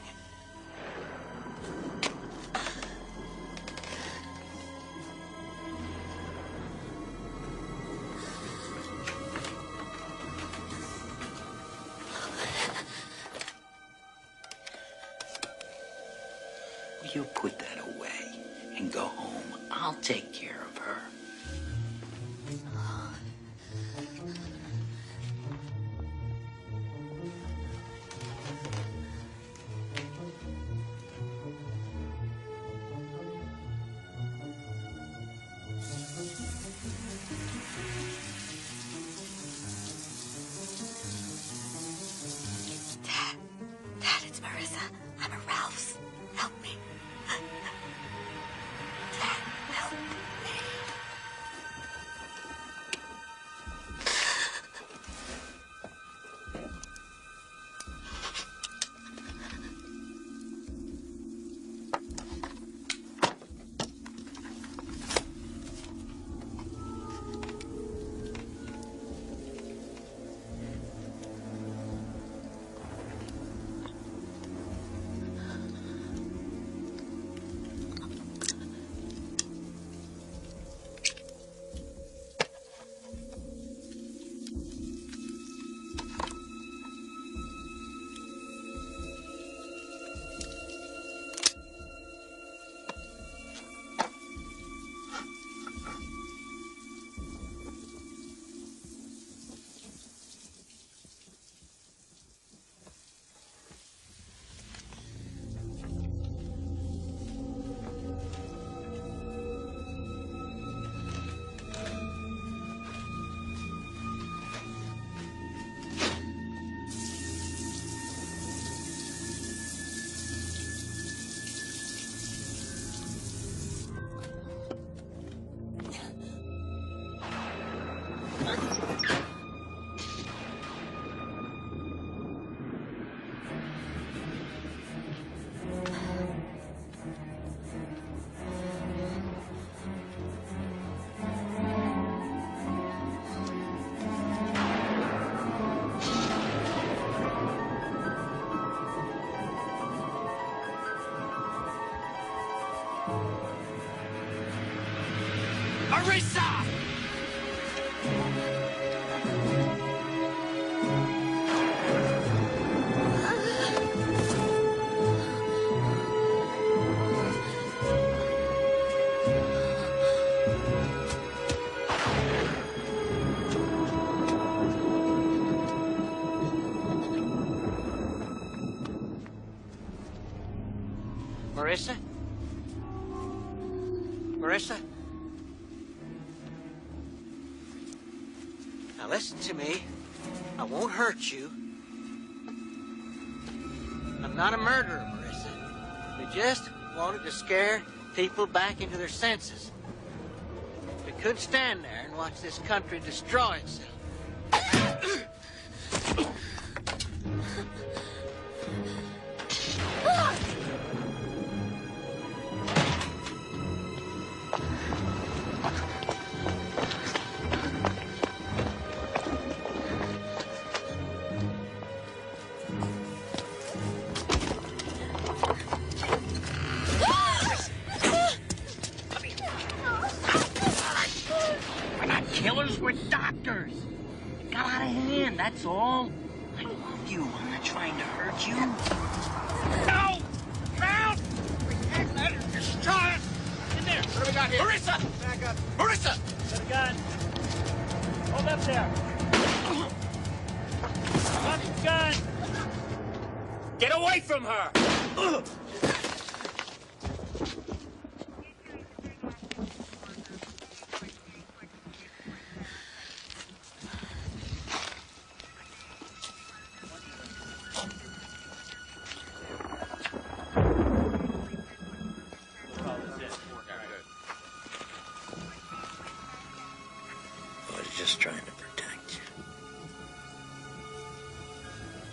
You put that away and go home. I'll take care of her. Dad, it's Marissa. I'm at Ralph's. Help me. Dad, help me. Marissa! Marissa? Marissa? Now listen to me. I won't hurt you. I'm not a murderer, Marissa. We just wanted to scare people back into their senses. We couldn't stand there and watch this country destroy itself. We're not killers, we're doctors. It got out of hand, that's all. I love you. I'm not trying to hurt you. No! Down! We can't let her destroy us! In there! What do we got here? Marissa! Back up. Marissa! Got a gun. Hold up there. Drop the gun. Get away from her! I was just trying to protect you.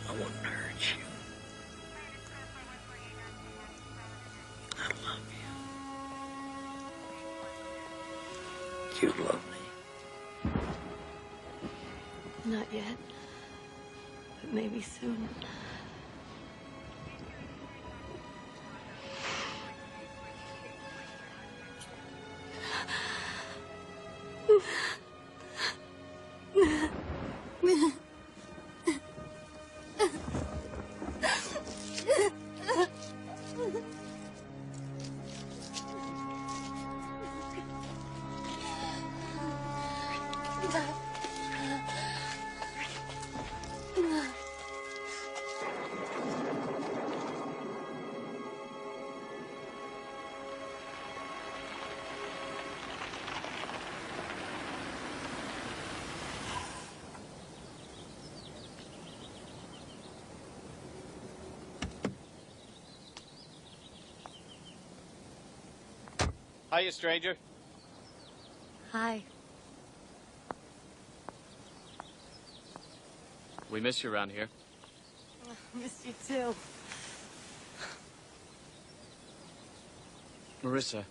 I wouldn't hurt you. I love you. You love me. Not yet, but maybe soon. Hiya, stranger. Hi. We miss you around here. Missed you too. Marissa.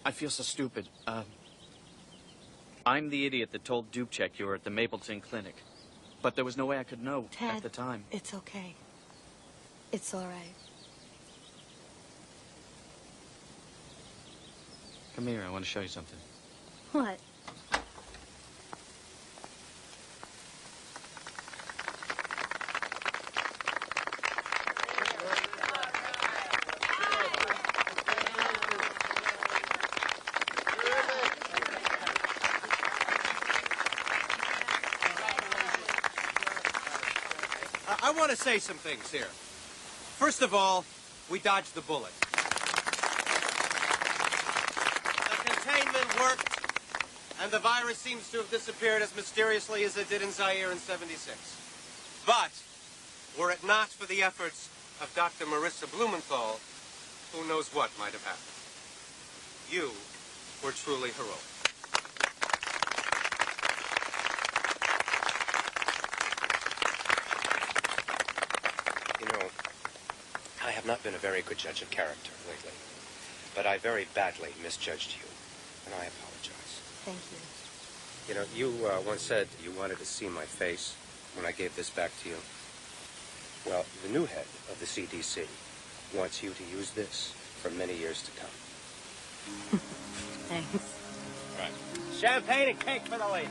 I feel so stupid. I'm the idiot that told Dubček you were at the Mapleton Clinic. But there was no way I could know Ted, at the time. It's okay. It's all right. Come here, I want to show you something. What? I want to say some things here. First of all, we dodged the bullet. The containment worked, and the virus seems to have disappeared as mysteriously as it did in Zaire in '76. But, were it not for the efforts of Dr. Marissa Blumenthal, who knows what might have happened. You were truly heroic. You know, I have not been a very good judge of character lately, but I very badly misjudged you, and I apologize. Thank you. You know, you once said you wanted to see my face when I gave this back to you. Well, the new head of the CDC wants you to use this for many years to come. Thanks. Right. Champagne and cake for the lady.